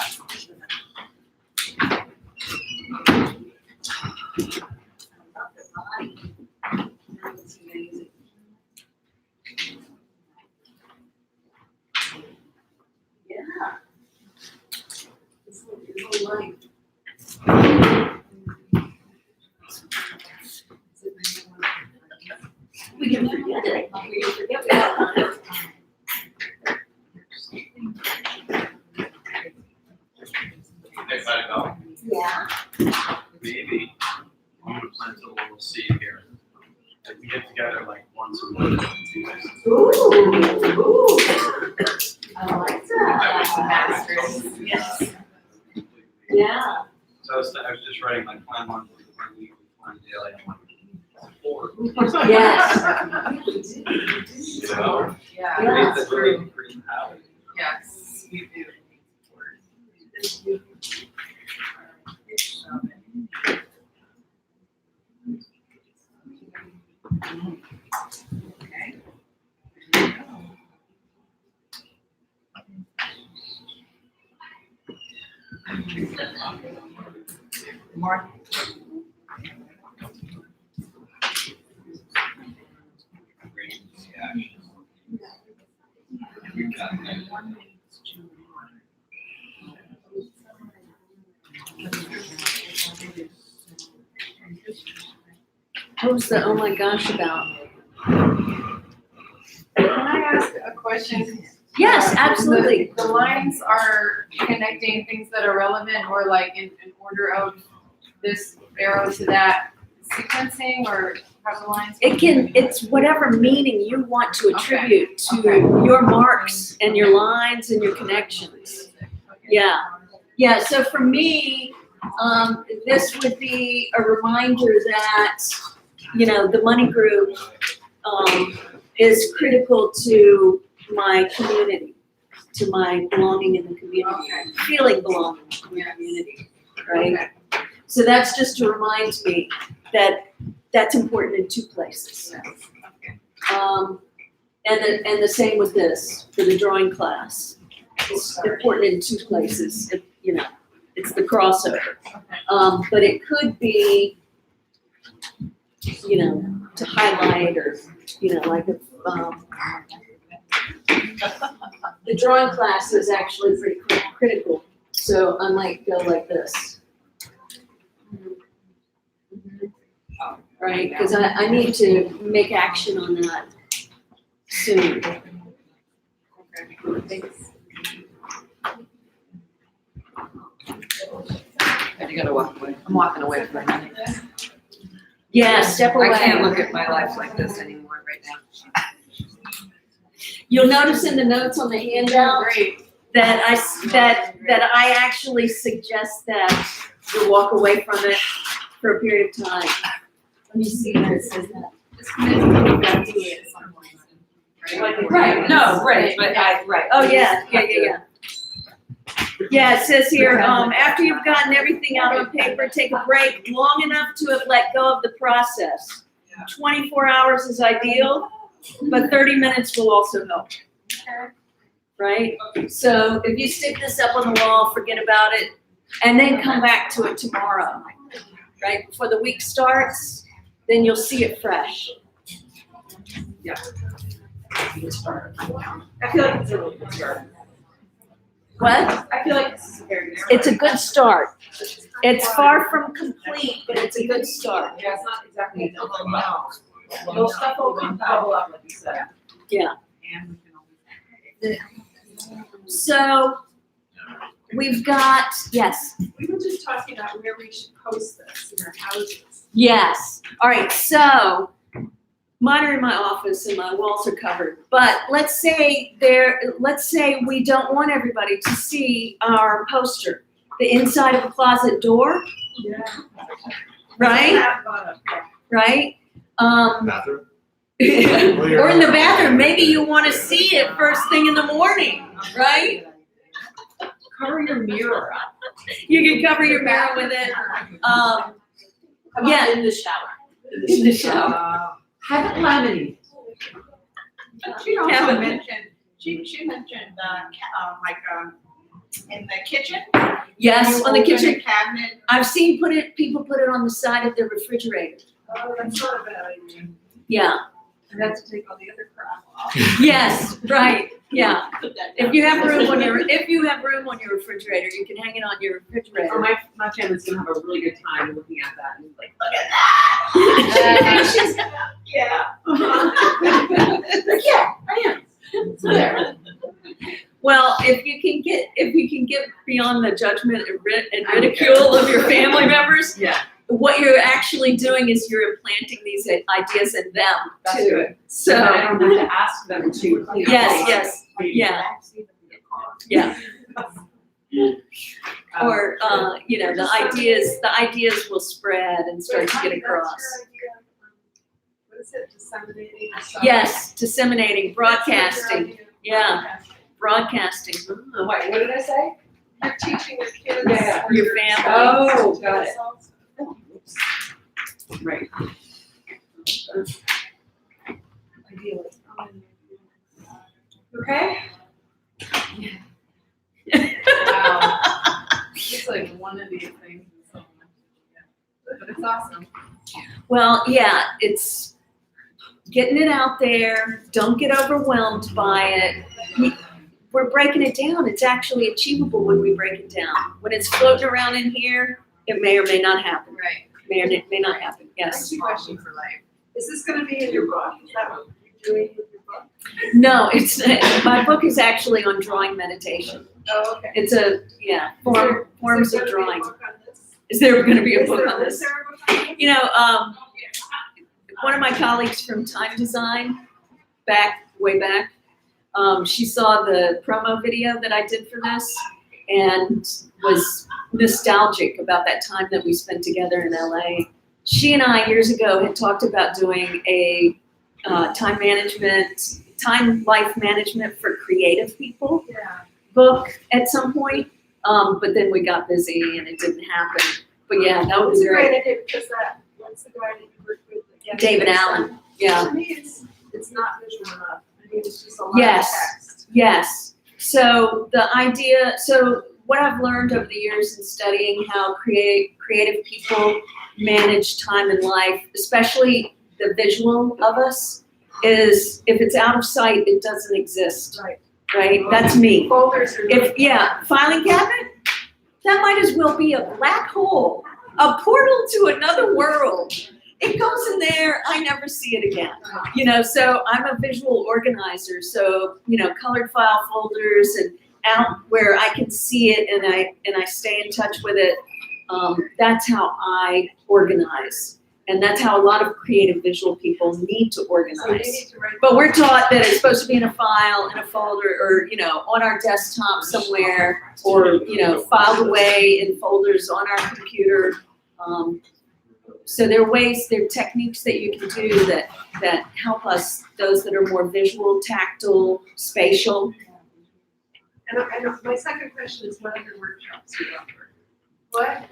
Yeah. This is a beautiful life. We can forget it. We can forget we have time. Hey, Pattie Belle, Yeah. maybe I'm gonna plant a little seed here. Like we get together like once a month and do this. Ooh. I like that. Masters, yes. Yeah. So I was just writing my plan monthly, my weekly, plan daily, I'm like, four. Yes. You know? Yeah, Yeah. It's a really pretty habit. yes, we do. Okay. Mark. What was the oh my gosh about? Can I ask a question? Yes, absolutely. The lines are connecting things that are relevant or like in order of this arrow to that sequencing or how the lines? It's whatever meaning you want to attribute to your marks and your lines and your connections. Yeah. Yeah, so for me, this would be a reminder that, you know, the money group is critical to my community, to my belonging in the community, feeling belonging in the community, right? Okay. So that's just to remind me that that's important in two places. And the same with this, for the drawing class. It's important in two places, you know, it's the crossover. But it could be, you know, to highlight or, you know, like the drawing class is actually pretty critical. So I might go like this. Right, because I need to make action on that soon. Thanks. You gotta walk away. I'm walking away from it. Yeah, step away. I can't look at my life like this anymore right now. You'll notice in the notes on the handout Great. that I actually suggest that you walk away from it for a period of time. Let me see where it says that. This committee's gonna be back to it at some point, Right, No, right, but right. Oh, yeah. Yeah, it says here, after you've gotten everything out on paper, take a break long enough to have let go of the process. 24 hours is ideal, but 30 minutes will also help. Right? So if you stick this up on the wall, forget about it, and then come back to it tomorrow, right? Before the week starts, then you'll see it fresh. I feel like it's a really good start. What? I feel like this is a very good. It's a good start. It's far from complete, but it's a good start. Yeah, it's not exactly a double now. Little stuff will come bubble up, like you said. So we've got, yes, We were just talking about where we should post this in our houses. yes. All right, so mine are in my office and my walls are covered. But let's say we don't want everybody to see our poster, the inside of a closet door, Yeah. right? Right? Bathroom? Or in the bathroom, maybe you want to see it first thing in the morning, right? Cover your mirror. You can cover your mirror with it. Yeah. In the shower. In the shower. Have it laminated. She Have also a- mentioned, she mentioned, in the kitchen. Yes, you on the open kitchen. a cabinet. I've seen people put it on the side of their refrigerator. Oh, that's not a bad idea. Yeah. And that's to take all the other crap off. Yes, right. Yeah. If you have room on your refrigerator, you can hang it on your Or refrigerator. my family's gonna have a really good time looking at that and like, look at that. She's gonna, yeah. Yeah, I am. It's there. Well, if you can get beyond the judgment and ridicule of your family members, Yeah. what you're actually doing is you're implanting these ideas in them That's too. good. So I don't have to ask them to clean up. yes, yeah, yeah. Or the ideas will spread and start to get across. What is it, disseminating? Yes, disseminating, broadcasting. Yeah, broadcasting. Oh, wait, what did I say? You're teaching your kids. Yeah. or Your family. Oh, got it. Right. Ideally. Okay. Wow. It's like one of these things is so much. But it's awesome. Well, yeah, it's getting it out there. Don't get overwhelmed by it. We're breaking it down. It's actually achievable when we break it down. When it's floating around in here, it may or may not happen. Right. May or may not happen. Yes. Question for life. Is this gonna be in your book? Is that what you're doing with your book? No, it's my book is actually on drawing meditation. Oh, okay. It's forms of drawing. Is there gonna be a Is there going to be a book on Is this? there a book on this? You know, one of my colleagues from Time Design, way back, she saw the promo video that I did for this and was nostalgic about that time that we spent together in LA. She and I years ago had talked about doing a time life management for creative people Yeah. book at some point, but then we got busy and it didn't happen. But yeah, that would It's be a great great. idea because what's the guy that you worked with? again? David Allen, yeah. To me, it's not visual enough. I mean, it's just a lot of Yes. text. Yes. So what I've learned over the years in studying how creative people manage time in life, especially the visual of us, is if it's out of sight, it doesn't exist. Right. Right? That's me. Folders are. Filing cabinet, that might as well be a black hole, a portal to another world. It goes in there, I never see it again. So I'm a visual organizer, so, colored file folders and out where I can see it and I stay in touch with it. That's how I organize. And that's how a lot of creative visual people need to So you organize. need to write. But we're taught that it's supposed to be in a file, in a folder, or, on our desktop somewhere, or, filed away in folders on our computer. So there are techniques that you can do that help us, those that are more visual, tactile, spatial. And my second question is, what other workshops do you offer? What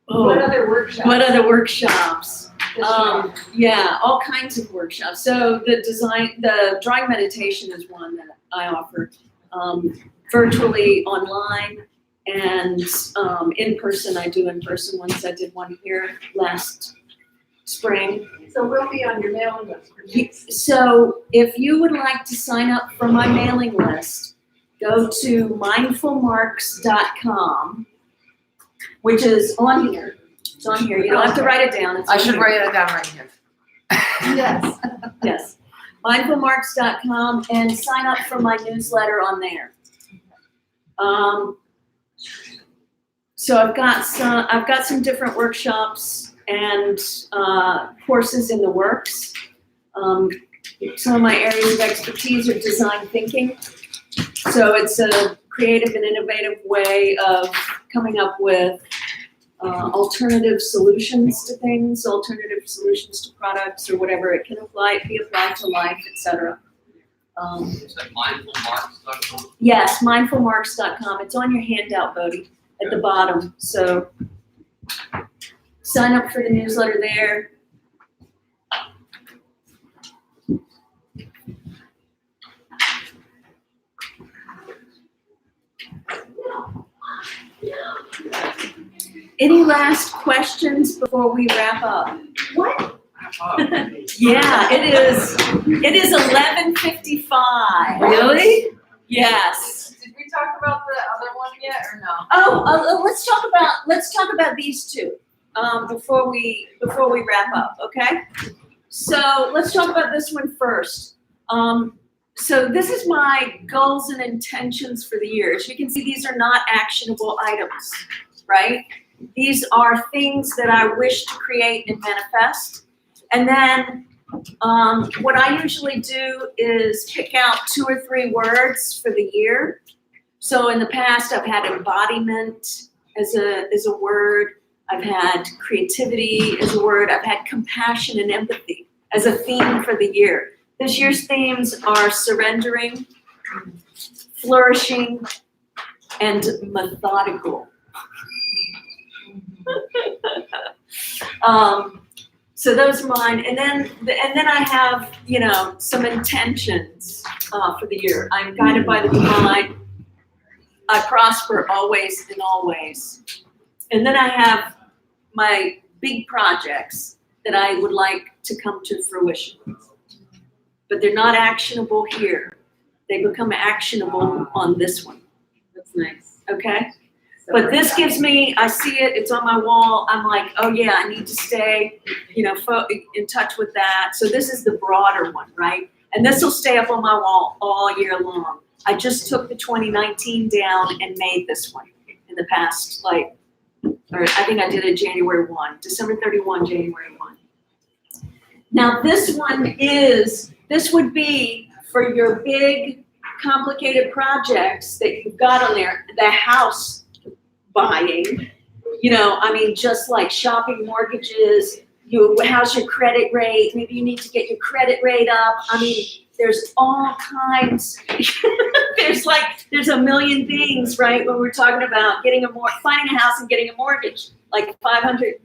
Oh, other workshops? what other workshops? This year? Yeah, all kinds of workshops. So the drawing meditation is one that I offer, virtually online and in person. I do in person ones. I did one here last spring. So we'll be on your mailing list for next. So if you would like to sign up for my mailing list, go to mindfulmarks.com, which is on here. It's on here. You don't have to write it down. It's I on should here. write it down right here. Yes. Yes. Mindfulmarks.com, and sign up for my newsletter on there. So I've got some different workshops and courses in the works. Some of my areas of expertise are design thinking. So it's a creative and innovative way of coming up with alternative solutions to things, alternative solutions to products, or whatever. It can be applied to life, etc. Is that mindfulmarks.com? Yes, mindfulmarks.com. It's on your handout, Bodie, at the bottom. So sign up for the newsletter there. Any last questions before we wrap up? What? Yeah, it is 11:55. Really? Yes. Did we talk about the other one yet, or no? Let's talk about these two before we wrap up, okay? So let's talk about this one first. So this is my goals and intentions for the year. As you can see, these are not actionable items, right? These are things that I wish to create and manifest. And then what I usually do is pick out 2 or 3 words for the year. So in the past, I've had embodiment as a word. I've had creativity as a word. I've had compassion and empathy as a theme for the year. This year's themes are surrendering, flourishing, and methodical. So those are mine, and then I have some intentions for the year. I'm guided by the divine. I prosper always and always. And then I have my big projects that I would like to come to fruition. But they're not actionable here. They become actionable on this one. That's nice. Okay? But this gives me, I see it, it's on my wall. I'm like, oh yeah, I need to stay, in touch with that. So this is the broader one, right? And this will stay up on my wall all year long. I just took the 2019 down and made this one in the past, I think I did it January 1, December 31, January 1. Now this would be for your big, complicated projects that you've got on there, the house buying, just like shopping, mortgages, how's your credit rate? Maybe you need to get your credit rate up. There's all kinds. There's a million things, right? When we're talking about finding a house and getting a mortgage, like 500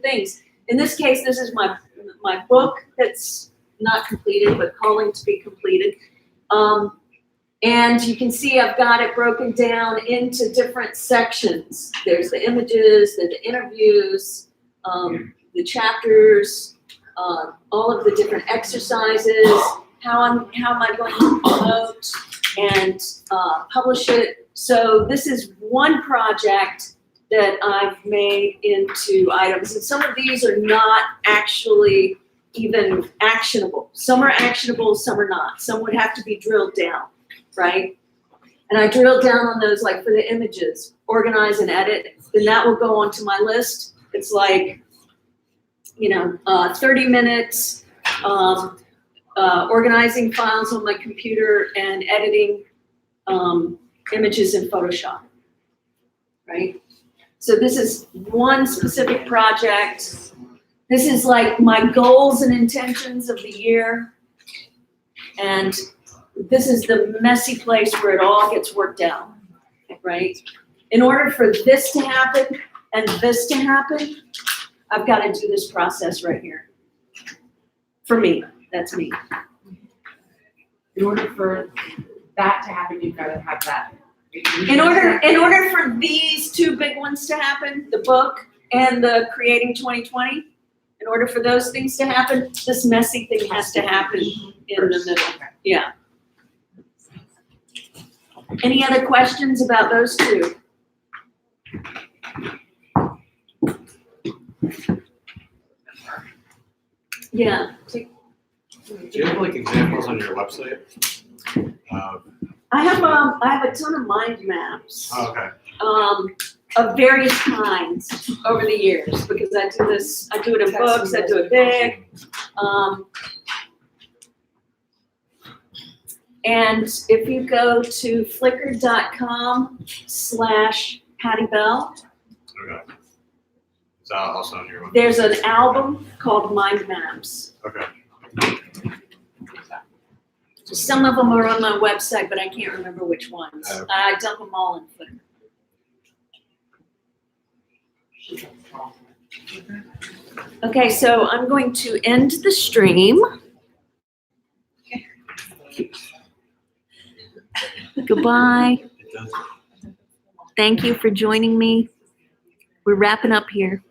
things. In this case, this is my book that's not completed, but calling to be completed. And you can see I've got it broken down into different sections. There's the images, the interviews, the chapters, all of the different exercises, how am I going to promote and publish it. So this is one project that I've made into items. And some of these are not actually even actionable. Some are actionable, some are not. Some would have to be drilled down, right? And I drill down on those, like for the images, organize and edit, then that will go onto my list. It's like, 30 minutes, organizing files on my computer and editing images in Photoshop, right? So this is one specific project. This is like my goals and intentions of the year. And this is the messy place where it all gets worked out, right? In order for this to happen and this to happen, I've got to do this process right here. For me, that's me. In order for that to happen, you've got to have that. In order for these two big ones to happen, the book and the Creating 2020, in order for those things to happen, this messy thing has to happen in the middle. Yeah. Any other questions about those two? Yeah. Do you have like examples on your website? I have a ton of mind maps. Oh, okay. Of various kinds over the years, because I do it in books, I do it big. And if you go to flickr.com/Pattie Belle, Okay. Is that also on your website? there's an album called Mind Maps. Okay. Some of them are on my website, but I can't remember which ones. Okay. I dump them all in Flickr. Okay, so I'm going to end the stream. Goodbye. Thank you for joining me. We're wrapping up here.